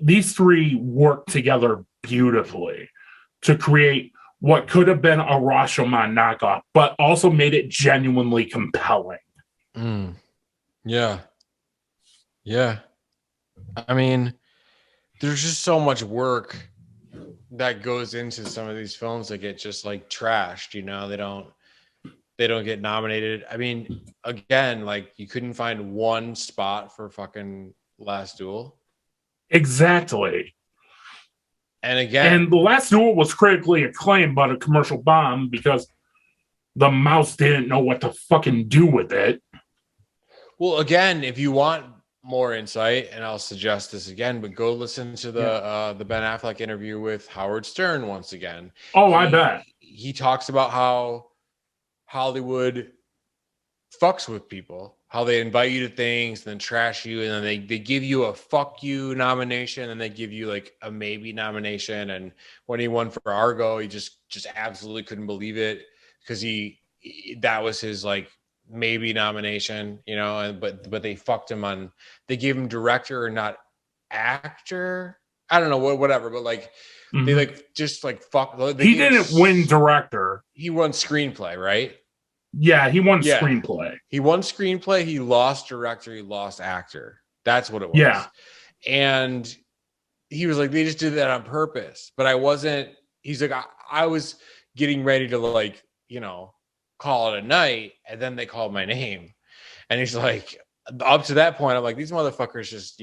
These 3 work together beautifully to create what could have been a Rashomon knockoff, but also made it genuinely compelling. Yeah. I mean, there's just so much work that goes into some of these films that get just like trashed. They don't get nominated. I mean, again, like, you couldn't find 1 spot for fucking Last Duel. Exactly. And The Last Duel was critically acclaimed, but a commercial bomb because the mouse didn't know what to fucking do with it. Well, again, if you want more insight, and I'll suggest this again, but go listen to the Ben Affleck interview with Howard Stern once again. I bet. He talks about how Hollywood fucks with people, how they invite you to things and then trash you, and then they give you a fuck you nomination, and they give you like a maybe nomination. And when he won for Argo, he just absolutely couldn't believe it, because that was his like maybe nomination, but they fucked him on, they gave him director and not actor. I don't know, whatever, but like they like just like fuck. He didn't win director. He won screenplay, right? Yeah, he won screenplay. He won screenplay. He lost director. He lost actor. That's what it was. Yeah. And he was like, they just did that on purpose. But I wasn't he's like, I was getting ready to like, call it a night, and then they called my name. And he's like, up to that point, I'm like, these motherfuckers just,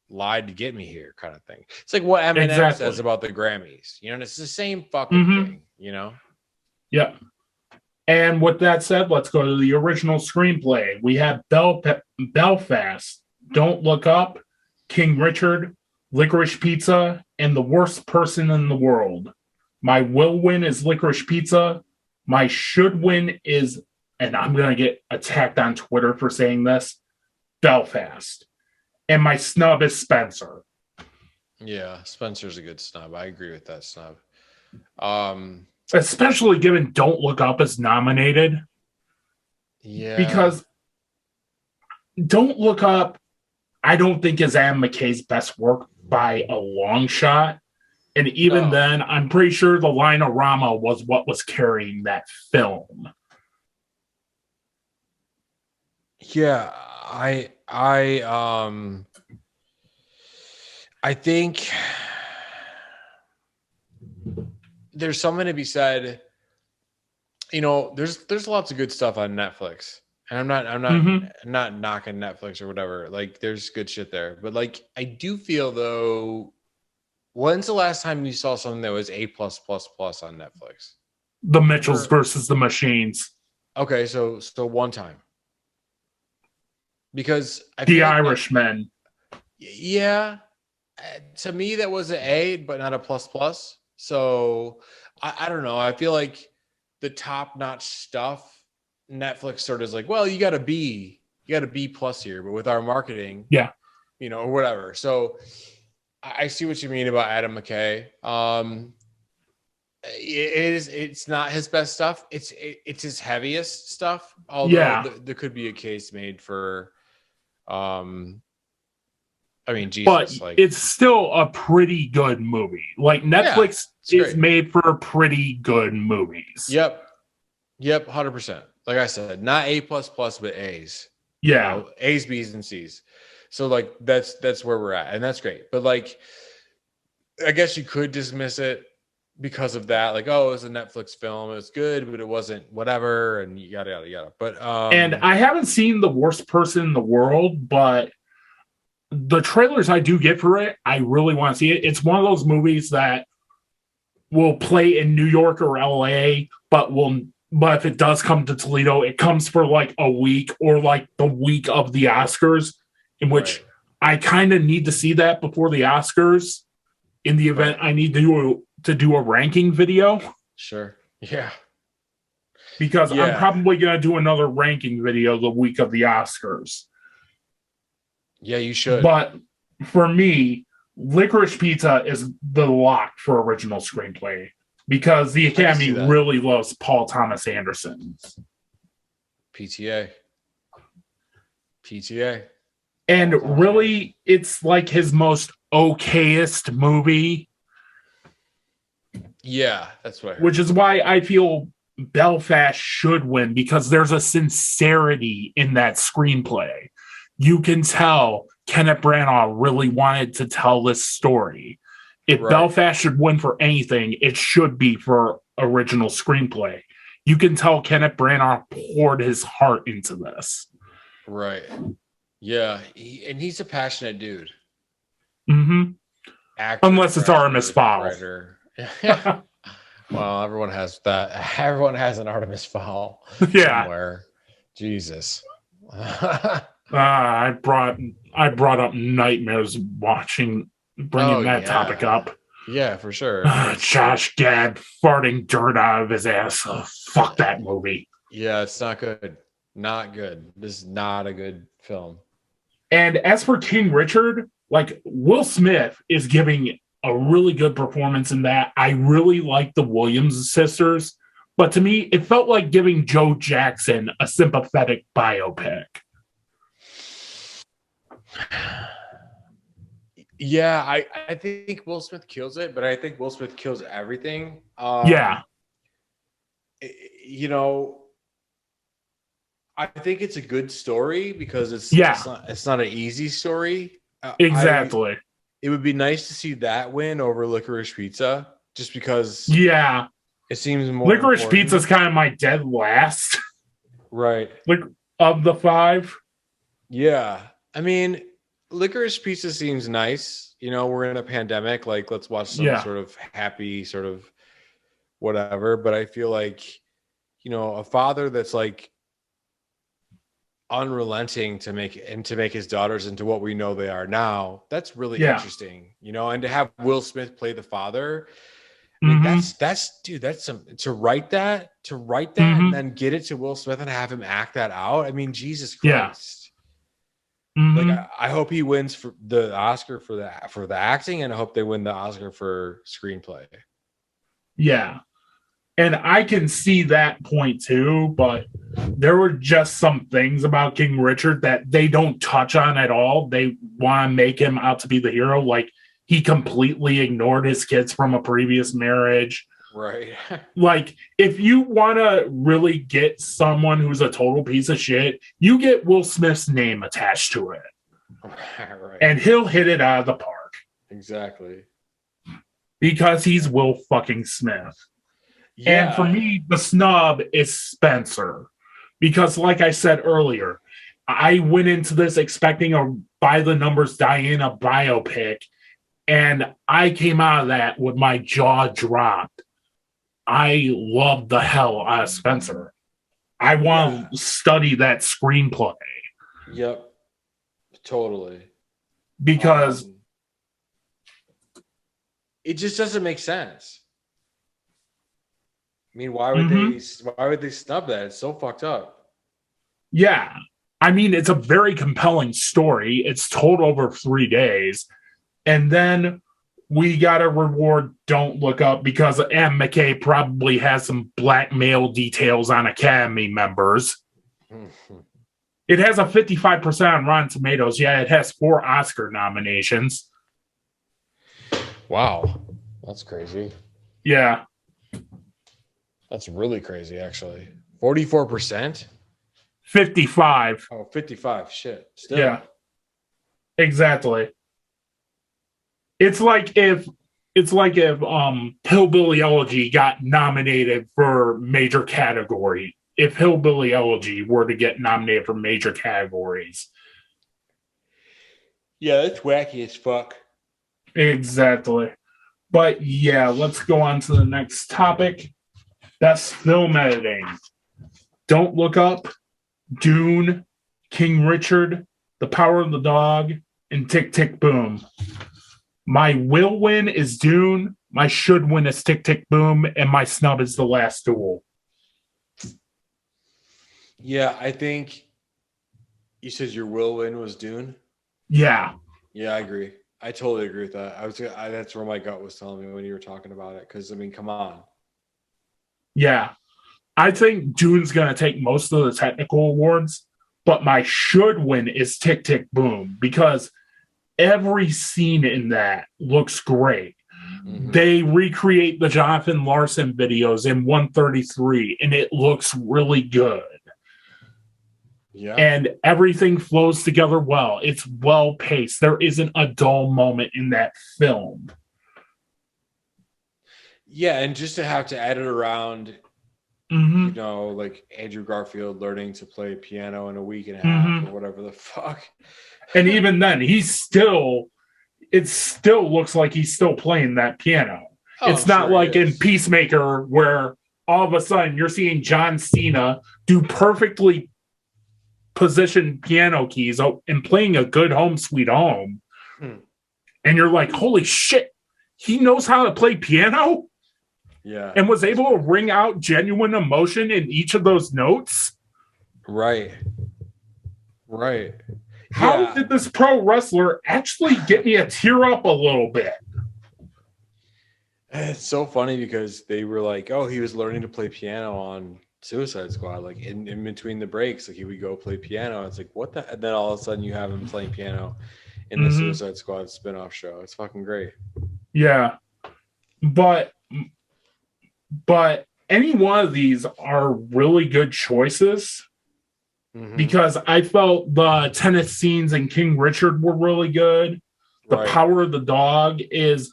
lied to get me here, kind of thing. It's like what Eminem says about the Grammys, and it's the same fucking thing, Yeah. And with that said, let's go to the original screenplay. We have Belfast, Don't Look Up, King Richard, Licorice Pizza, and The Worst Person in the World. My will win is Licorice Pizza. My should win is, and I'm going to get attacked on Twitter for saying this, Belfast. And my snub is Spencer. Yeah, Spencer's a good snub. I agree with that snub. Especially given Don't Look Up is nominated. Yeah. Because Don't Look Up, I don't think is Adam McKay's best work by a long shot. And even then, I'm pretty sure the Line-O-Rama was what was carrying that film. Yeah, I think there's something to be said. There's lots of good stuff on Netflix, and I'm not knocking Netflix or whatever. Like, there's good shit there, but like, I do feel though, when's the last time you saw something that was A+++ on Netflix? The Mitchells versus the Machines. Okay, so one time. Because The Irishman. Yeah, to me that was an A, but not a ++. So I don't know. I feel like the top-notch stuff, Netflix sort of is like, well, you got a B plus here, but with our marketing, or whatever. So I see what you mean about Adam McKay. It's not his best stuff. It's his heaviest stuff. Although there could be a case made for, Jesus. But it's still a pretty good movie. Like, Netflix is made for pretty good movies. Yep, 100%. Like I said, not A++, but A's. Yeah, A's, B's, and C's. So like that's where we're at, and that's great. But like, I guess you could dismiss it because of that. Like, oh, it was a Netflix film. It was good, but it wasn't whatever, and yada yada yada. But and I haven't seen The Worst Person in the World, but the trailers I do get for it, I really want to see it. It's one of those movies that will play in New York or LA, but if it does come to Toledo, it comes for like a week or like the week of the Oscars, in which I kind of need to see that before the Oscars. In the event I need to do a ranking video. Sure. Yeah. Because I'm probably going to do another ranking video the week of the Oscars. Yeah, you should. But for me, Licorice Pizza is the lock for original screenplay because the Academy really loves Paul Thomas Anderson. PTA. And really, it's like his most okayest movie. Yeah, that's what I heard. Which is why I feel Belfast should win, because there's a sincerity in that screenplay. You can tell Kenneth Branagh really wanted to tell this story. If Belfast should win for anything, it should be for original screenplay. You can tell Kenneth Branagh poured his heart into this. Right. Yeah. He's a passionate dude. Mm-hmm. Actor, unless it's Artemis Fowl. Well, everyone has that. Everyone has an Artemis Fowl somewhere. Jesus. I brought up nightmares bringing that topic up. Yeah, for sure. Josh Gad farting dirt out of his ass. Fuck that movie. Yeah, it's not good. Not good. This is not a good film. And as for King Richard, like, Will Smith is giving a really good performance in that. I really like the Williams sisters, but to me, it felt like giving Joe Jackson a sympathetic biopic. Yeah, I think Will Smith kills it, but I think Will Smith kills everything. I think it's a good story because it's not an easy story. Exactly. It would be nice to see that win over Licorice Pizza just because Yeah. it seems more Licorice important. Pizza's kind of my dead last. It seems more Licorice important. Pizza's kind of my dead last. Right. Like of the 5. Yeah. I mean, Licorice Pizza seems nice. You know, we're in a pandemic. Like, let's watch some Yeah. sort of happy sort of whatever. But I feel like, you know, a father that's like unrelenting to make his daughters into what we know they are now, that's really Yeah. interesting. You know, and to have Will Smith play the father, I mean, that's dude, that's some to write that and then get it to Will Smith and have him act that out. I mean, Jesus Christ. Like I hope he wins for the Oscar for the acting, and I hope they win the Oscar for screenplay. Yeah. And I can see that point too, but there were just some things about King Richard that they don't touch on at all. They want to make him out to be the hero. Like he completely ignored his kids from a previous marriage. Right. Like if you want to really get someone who's a total piece of shit, you get Will Smith's name attached to it. Right. And he'll hit it out of the park. Exactly. Because he's Will fucking Smith. Yeah. And for me, the snub is Spencer. Because, like I said earlier, I went into this expecting a by the numbers Diana biopic, and I came out of that with my jaw dropped. I love the hell out of Spencer. I want to study that screenplay. Yep. Totally. Because it just doesn't make sense. I mean, why would they snub that? It's so fucked up. Yeah. I mean, it's a very compelling story. It's told over 3 days. And then we got to reward Don't Look Up because M. McKay probably has some blackmail details on Academy members. It has a 55% on Rotten Tomatoes. Yeah, it has 4 Oscar nominations. Wow. That's crazy. Yeah. That's really crazy, actually. 44%? 55. Oh, 55. Shit. Still. Yeah. Exactly. It's like if Hillbilly Elegy got nominated for major category. If Hillbilly Elegy were to get nominated for major categories. Yeah, that's wacky as fuck. Exactly. But yeah, let's go on to the next topic. Best film editing. Don't Look Up, Dune, King Richard, The Power of the Dog, and Tick, Tick, Boom. My will win is Dune, my should win is Tick, Tick, Boom, and my snub is The Last Duel. Yeah, I think you said your will win was Dune. Yeah. Yeah, I agree. I totally agree with that. That's where my gut was telling me when you were talking about it. Because I mean, come on. Yeah. I think Dune's going to take most of the technical awards, but my should win is Tick, Tick, Boom because every scene in that looks great. Mm-hmm. They recreate the Jonathan Larson videos in 133, and it looks really good. Yeah. And everything flows together well. It's well paced. There isn't a dull moment in that film. Yeah, and just to have to edit around, you know, like Andrew Garfield learning to play piano in a week and a half or whatever the fuck. And even then, it still looks like he's still playing that piano. Oh, it's not like in Peacemaker where all of a sudden you're seeing John Cena do perfectly positioned piano keys and playing a good Home Sweet Home. And you're like, holy shit, he knows how to play piano? Yeah. And was able to wring out genuine emotion in each of those notes? Right. Right. How did this pro wrestler actually get me to tear up a little bit? It's so funny because they were like, oh, he was learning to play piano on Suicide Squad, like in between the breaks, like he would go play piano. It's like, what the? And then all of a sudden you have him playing piano in the Suicide Squad spinoff show. It's fucking great. Yeah. But any one of these are really good choices because I felt the tennis scenes in King Richard were really good. The Power of the Dog is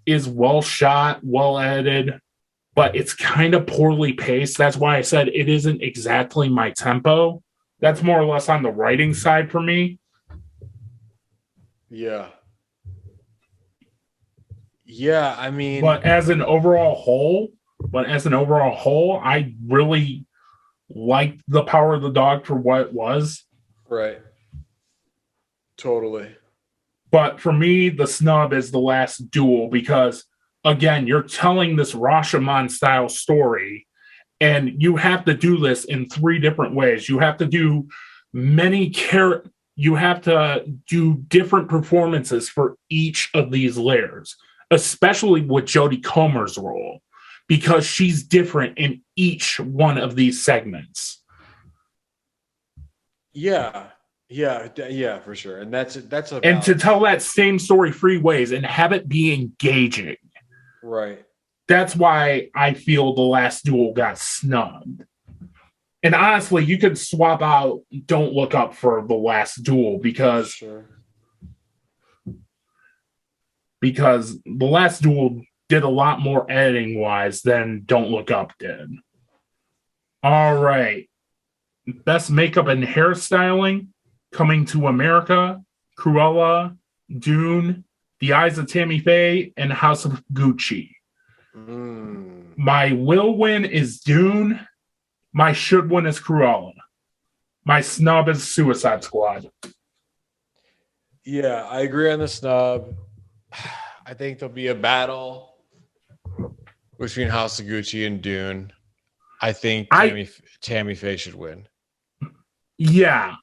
is well shot, well edited, but it's kind of poorly paced. That's why I said it isn't exactly my tempo. That's more or less on the writing side for me. Yeah. Yeah, I mean, But as an overall whole, I really liked The Power of the Dog for what it was. right. Totally. But for me, the snub is The Last Duel because, again, you're telling this Rashomon style story, and you have to do this in three different ways. You have to do you have to do different performances for each of these layers, especially with Jodie Comer's role, because she's different in each one of these segments. Yeah. Yeah, for sure. And that's And about to tell that same story three ways and have it be engaging. right. That's why I feel The Last Duel got snubbed. And honestly, you could swap out Don't Look Up for The Last Duel because The Last Duel did a lot more editing wise than Don't Look Up did. All right. Best makeup and hairstyling, Coming to America, Cruella, Dune, The Eyes of Tammy Faye, and House of Gucci. My will win is Dune. My should win is Cruella. My snub is Suicide Squad. Yeah, I agree on the snub. I think there'll be a battle between House of Gucci and Dune. I think Tammy Faye should win. Yeah.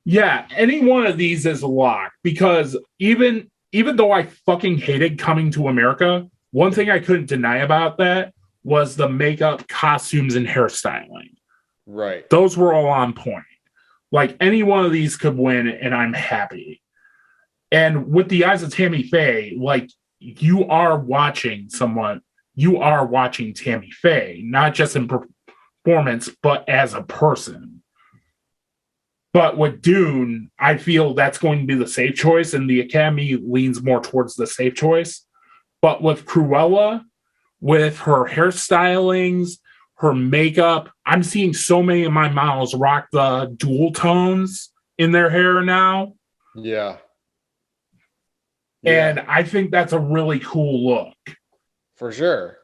Yeah. Any one of these is a lock because even though I fucking hated Coming to America, one thing I couldn't deny about that was the makeup, costumes, and hairstyling. Right. Those were all on point. Like any one of these could win, and I'm happy. And with The Eyes of Tammy Faye, like you are watching Tammy Faye, not just in performance, but as a person. But with Dune, I feel that's going to be the safe choice, and the Academy leans more towards the safe choice. But with Cruella, with her hairstylings, her makeup, I'm seeing so many of my models rock the dual tones in their hair now. Yeah. And I think that's a really cool look. For sure.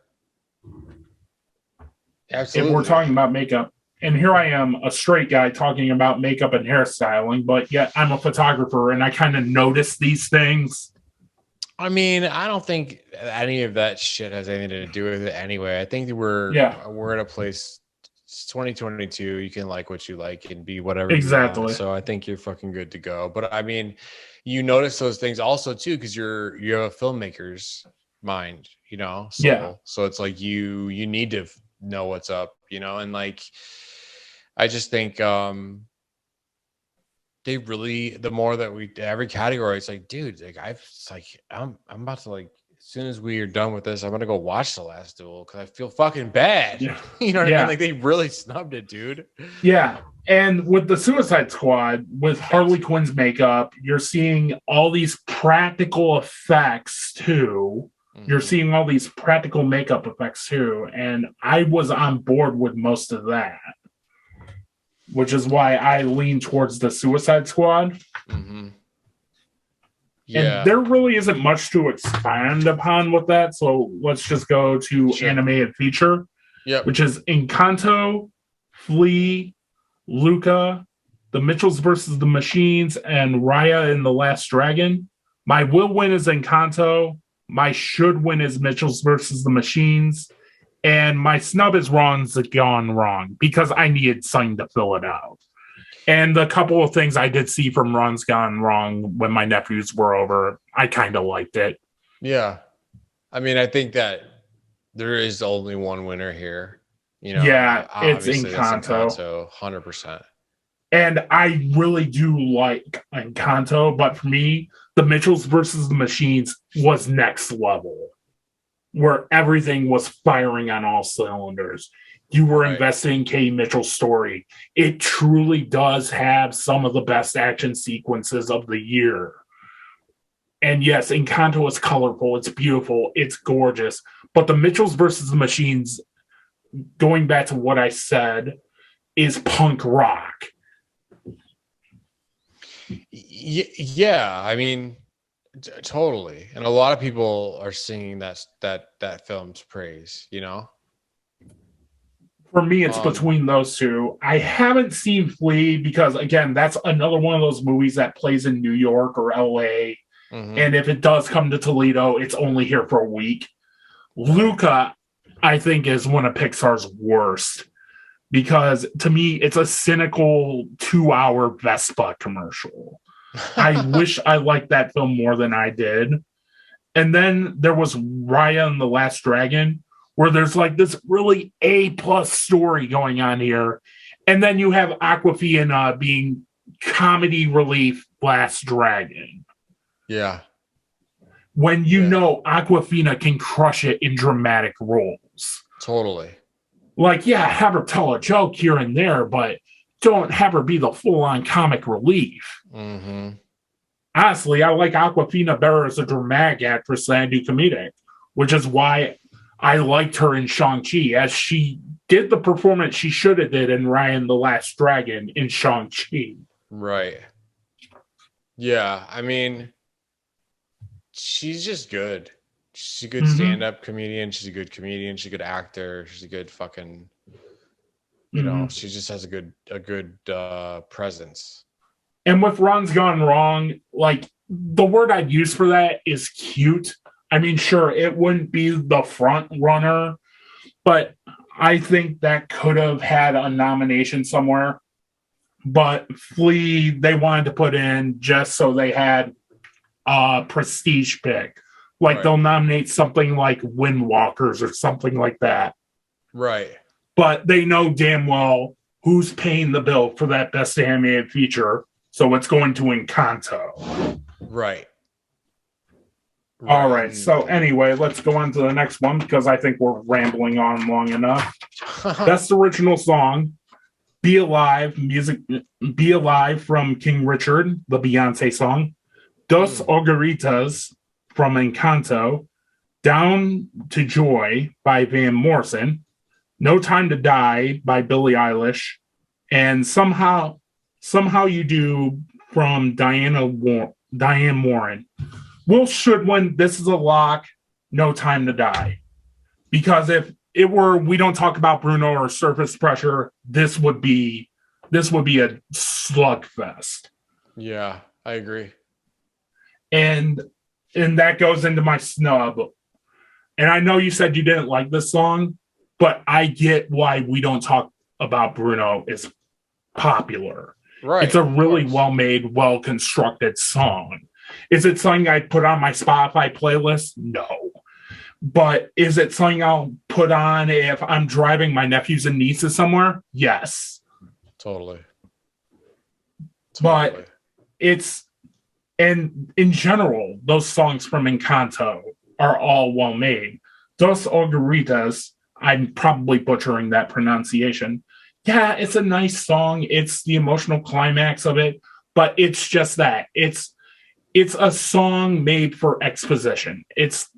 Absolutely. If we're talking about makeup. And here I am, a straight guy talking about makeup and hairstyling, but yet I'm a photographer and I kind of notice these things. I mean, I don't think any of that shit has anything to do with it anyway. I think that we're at a place. It's 2022. You can like what you like and be whatever. Exactly. You want. So I think you're fucking good to go. But I mean, you notice those things also too because you have a filmmaker's mind, you know. So it's like you need to know what's up, you know, and like I just think they really, the more that we every category, it's like, dude, like I'm about to, like, as soon as we are done with this, I'm gonna go watch The Last Duel because I feel fucking bad. Yeah. You know what I mean? Like they really snubbed it, dude. Yeah. And with the Suicide Squad, with Harley Quinn's makeup, you're seeing all these practical effects too. Mm-hmm. You're seeing all these practical makeup effects too. And I was on board with most of that, which is why I lean towards the Suicide Squad. Mm-hmm. Yeah. And there really isn't much to expand upon with that. So let's just go to animated feature, which is Encanto, Flea, Luca, The Mitchells versus the Machines, and Raya and the Last Dragon. My will win is Encanto. My should win is Mitchells versus the Machines. And my snub is Ron's Gone Wrong because I needed something to fill it out. And the couple of things I did see from Ron's Gone Wrong when my nephews were over, I kind of liked it. Yeah. I mean, I think that there is only one winner here. You know, it's Encanto. 100%. And I really do like Encanto, but for me, The Mitchells versus the Machines was next level, where everything was firing on all cylinders. You were investing in Katie Mitchell's story. It truly does have some of the best action sequences of the year. And yes, Encanto is colorful, it's beautiful, it's gorgeous. But the Mitchells versus the Machines, going back to what I said, is punk rock. Yeah, I mean, totally. And a lot of people are singing that film's praise, you know? For me, it's between those two. I haven't seen Flea because, again, that's another one of those movies that plays in New York or LA. Mm-hmm. And if it does come to Toledo, it's only here for a week. Luca, I think, is one of Pixar's worst because to me, it's a cynical 2-hour Vespa commercial. I wish I liked that film more than I did. And then there was Raya and the Last Dragon, where there's like this really A-plus story going on here. And then you have Awkwafina being comedy relief Last Dragon. Yeah. When you know Awkwafina can crush it in dramatic roles. Totally. Like, yeah, have her tell a joke here and there, but don't have her be the full-on comic relief. Mm-hmm. Honestly, I like Awkwafina better as a dramatic actress than I do comedic, which is why I liked her in Shang-Chi, as she did the performance she should have did in Raya the Last Dragon in Shang-Chi. Right. Yeah, I mean, she's just good. She's a good stand-up comedian. She's a good comedian. She's a good actor. She's a good fucking, you know, she just has a good presence. And with Ron's Gone Wrong, like, the word I'd use for that is cute. I mean, sure, it wouldn't be the front runner, but I think that could have had a nomination somewhere. But Flea, they wanted to put in just so they had a prestige pick. Like, they'll nominate something like Windwalkers or something like that. Right. But they know damn well who's paying the bill for that best animated feature. So it's going to Encanto. Right. All right. So anyway, let's go on to the next one because I think we're rambling on long enough. Best original song, Be Alive, Be Alive from King Richard, the Beyonce song. Dos Oruguitas from Encanto. Down to Joy by Van Morrison. No Time to Die by Billie Eilish. And Somehow You Do from Diane Warren. Will should win. This is a lock. No Time to Die. Because if it were We Don't Talk About Bruno or Surface Pressure, this would be a slugfest. Yeah, I agree. And that goes into my snub. And I know you said you didn't like this song, but I get why We Don't Talk About Bruno is popular. Right. It's a really well-made, well-constructed song. Is it something I'd put on my Spotify playlist? No. But is it something I'll put on if I'm driving my nephews and nieces somewhere? Yes. Totally. But and in general, those songs from Encanto are all well-made. Dos Oruguitas, I'm probably butchering that pronunciation. Yeah, it's a nice song. It's the emotional climax of it, but it's just that. It's a song made for exposition. It's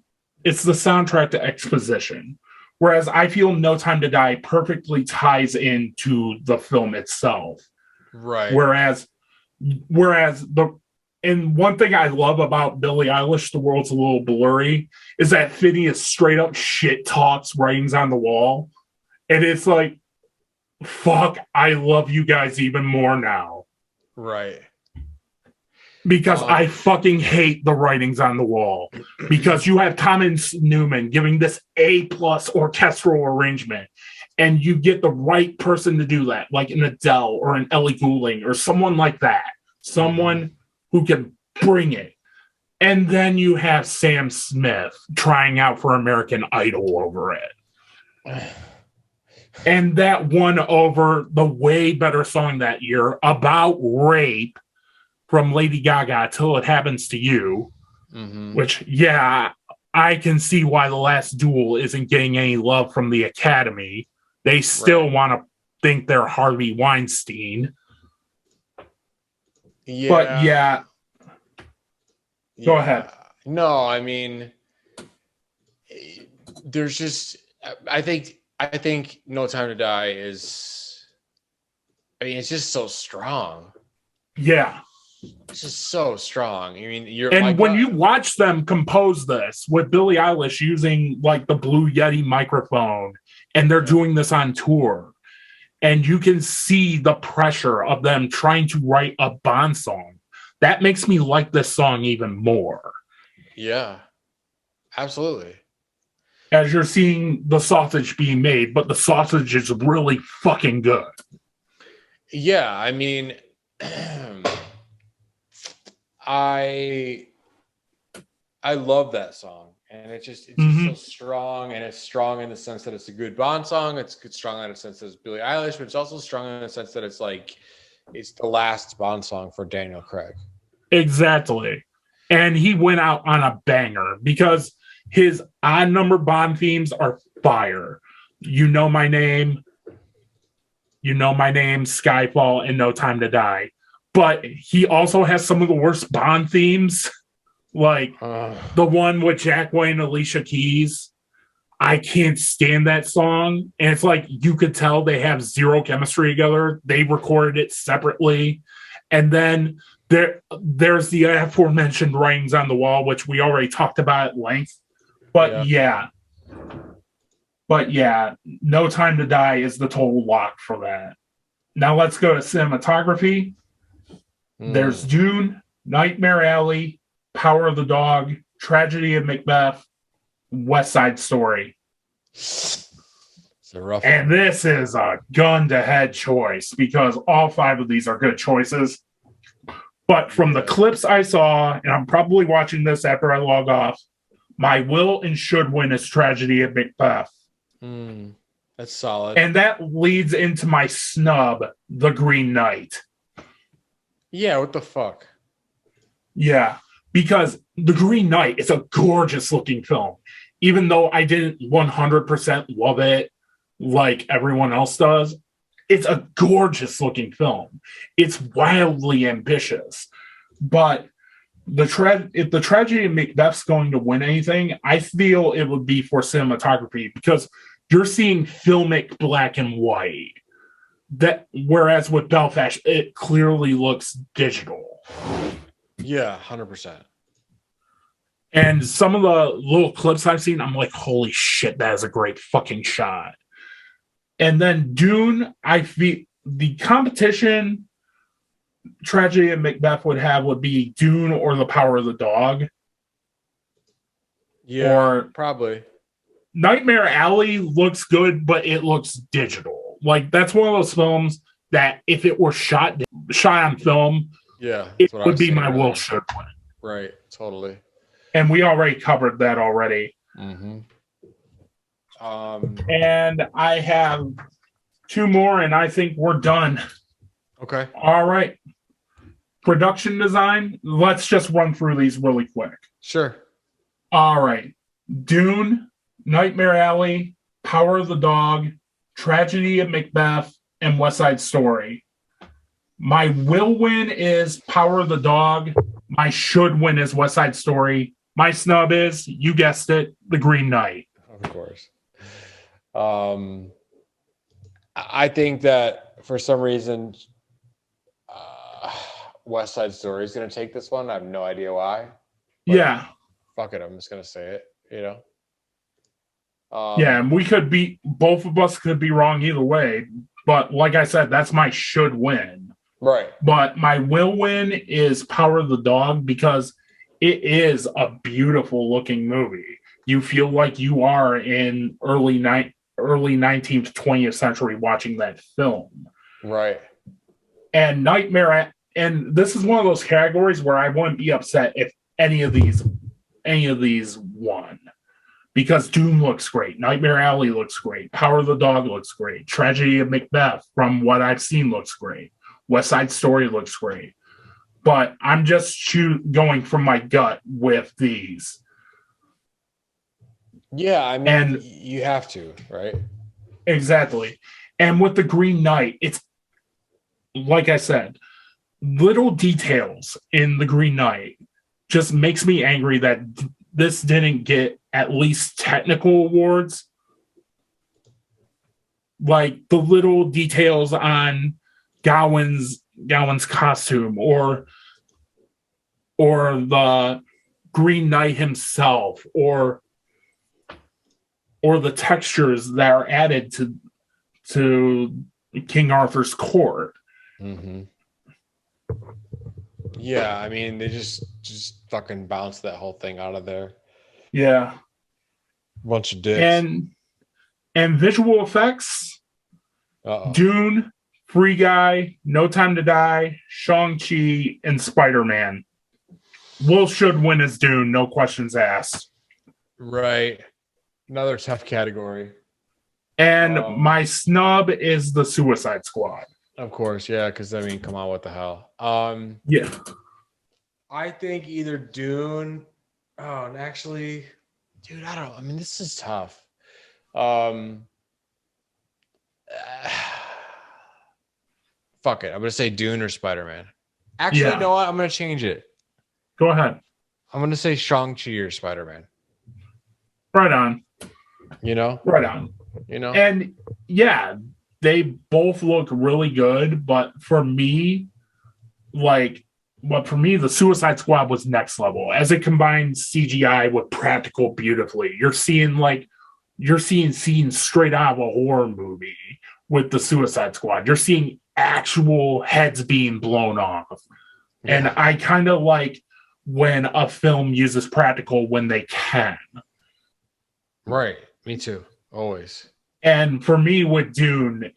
the soundtrack to exposition. Whereas I feel No Time to Die perfectly ties into the film itself. Right. Whereas one thing I love about Billie Eilish, The World's a Little Blurry, is that Phineas straight up shit talks writings on the wall. And it's like, fuck, I love you guys even more now. Right. Because I fucking hate the writings on the wall. Because you have Thomas Newman giving this A-plus orchestral arrangement, and you get the right person to do that, like an Adele or an Ellie Goulding or someone like that. Someone who can bring it. And then you have Sam Smith trying out for American Idol over it. And that won over the way better song that year, About Rape, from Lady Gaga, Till It Happens to You, which, yeah, I can see why The Last Duel isn't getting any love from the Academy. They still want to think they're Harvey Weinstein. Yeah. But Go ahead. No, I mean, there's just, I think No Time to Die is, I mean, it's just so strong. Yeah. It's just so strong. I mean, and when you watch them compose this with Billie Eilish using like the Blue Yeti microphone, and they're doing this on tour, and you can see the pressure of them trying to write a Bond song, that makes me like this song even more. Yeah, absolutely. As you're seeing the sausage being made, but the sausage is really fucking good. Yeah, I mean, I love that song, and it's just so strong, and it's strong in the sense that it's a good Bond song. It's strong in the sense that it's Billie Eilish, but it's also strong in the sense that it's like it's the last Bond song for Daniel Craig. Exactly, and he went out on a banger because his odd number Bond themes are fire. You Know My Name, Skyfall, and No Time to Die. But he also has some of the worst Bond themes, like the one with Jack White and Alicia Keys. I can't stand that song. And it's like you could tell they have zero chemistry together. They recorded it separately. And then there's the aforementioned Writings on the Wall, which we already talked about at length. But yeah, No Time to Die is the total lock for that. Now let's go to cinematography. There's Dune, Nightmare Alley, Power of the Dog, Tragedy of Macbeth, West Side Story. It's a rough and one. This is a gun-to-head choice because all 5 of these are good choices. But from the clips I saw, and I'm probably watching this after I log off, my will and should win is Tragedy of Macbeth. That's solid. And that leads into my snub, The Green Knight. Yeah, what the fuck? Yeah, because The Green Knight is a gorgeous looking film. Even though I didn't 100% love it like everyone else does, it's a gorgeous looking film. It's wildly ambitious. But if the Tragedy of Macbeth's going to win anything, I feel it would be for cinematography because you're seeing filmic black and white. Whereas with Belfast, it clearly looks digital. Yeah, 100%. And some of the little clips I've seen, I'm like, holy shit, that is a great fucking shot. And then Dune, I feel the competition Tragedy of Macbeth would be Dune or The Power of the Dog. Yeah, or probably. Nightmare Alley looks good, but it looks digital. Like, that's one of those films that if it were shot on film, it would be my will should win. Right, totally. And we already covered that already. And I have 2 more, and I think we're done. Okay. All right. Production design. Let's just run through these really quick. Sure. All right. Dune, Nightmare Alley, Power of the Dog, Tragedy of Macbeth, and West Side Story. My will win is Power of the Dog. My should win is West Side Story. My snub is, you guessed it, The Green Knight. Of course. I think that for some reason, West Side Story is going to take this one. I have no idea why. Yeah. Fuck it. I'm just going to say it, you know? Yeah, and both of us could be wrong either way. But like I said, that's my should win. Right. But my will win is Power of the Dog because it is a beautiful looking movie. You feel like you are in early 19th, 20th century watching that film. Right. And and this is one of those categories where I wouldn't be upset if any of these won. Because Doom looks great. Nightmare Alley looks great. Power of the Dog looks great. Tragedy of Macbeth, from what I've seen, looks great. West Side Story looks great. But I'm just going from my gut with these. Yeah, I mean, you have to, right? Exactly. And with The Green Knight, it's, like I said, little details in The Green Knight just makes me angry that this didn't get at least technical awards. Like the little details on Gawain's costume or the Green Knight himself or the textures that are added to King Arthur's court. Mm-hmm. Yeah, I mean, they just fucking bounced that whole thing out of there. Yeah. Bunch of dicks. And visual effects, Dune, Free Guy, No Time to Die, Shang-Chi, and Spider-Man. Will should win as Dune, no questions asked. Right. Another tough category. And my snub is the Suicide Squad. Of course, yeah, because I mean, come on, what the hell? Yeah. I think either Dune. Oh, and actually, dude, I don't know. I mean, this is tough. Fuck it. I'm gonna say Dune or Spider-Man. Actually, no, I'm gonna change it. Go ahead. I'm gonna say Shang-Chi or Spider-Man. Right on. Right on. And yeah, they both look really good, but for me, the Suicide Squad was next level as it combines CGI with practical beautifully. You're seeing scenes straight out of a horror movie with the Suicide Squad. You're seeing actual heads being blown off. Yeah. And I kind of like when a film uses practical when they can. Right. Me too. Always. And for me with Dune,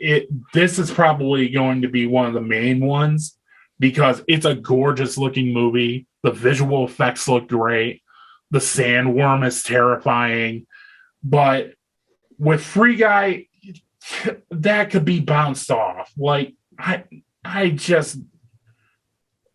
this is probably going to be one of the main ones because it's a gorgeous looking movie. The visual effects look great. The sandworm is terrifying. But with Free Guy, that could be bounced off. Like,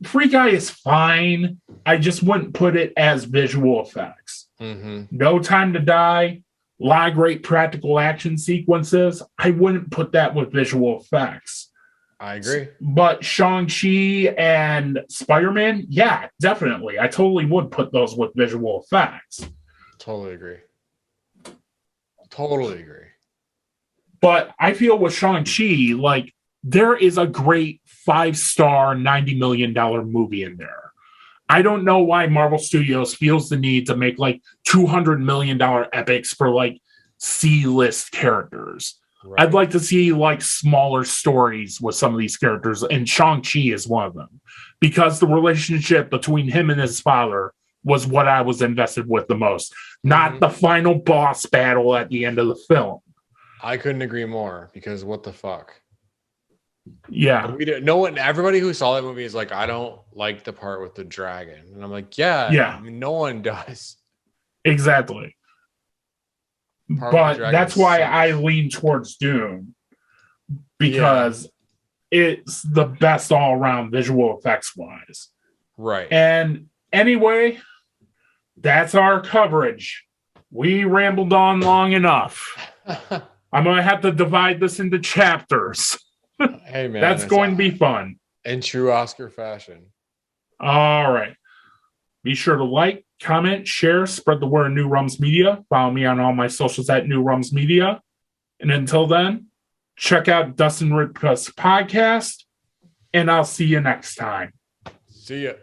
Free Guy is fine. I just wouldn't put it as visual effects. Mm-hmm. No Time to Die, a lot of great practical action sequences. I wouldn't put that with visual effects. I agree. But Shang-Chi and Spider-Man, yeah, definitely. I totally would put those with visual effects. Totally agree. But I feel with Shang-Chi, like, there is a great 5-star, $90 million movie in there. I don't know why Marvel Studios feels the need to make like $200 million epics for like C-list characters. Right. I'd like to see like smaller stories with some of these characters, and Shang-Chi is one of them because the relationship between him and his father was what I was invested with the most, not the final boss battle at the end of the film. I couldn't agree more because what the fuck? Yeah. Everybody who saw that movie is like, I don't like the part with the dragon. And I'm like, yeah. I mean, no one does. Exactly. But that's why I lean towards Dune because it's the best all around visual effects wise. Right. And anyway, that's our coverage. We rambled on long enough. I'm going to have to divide this into chapters. Hey, man. That's going to be fun. In true Oscar fashion. All right. Be sure to like, comment, share, spread the word of New Rums Media. Follow me on all my socials at New Rums Media. And until then, check out Dustin Ripka's podcast, and I'll see you next time. See ya.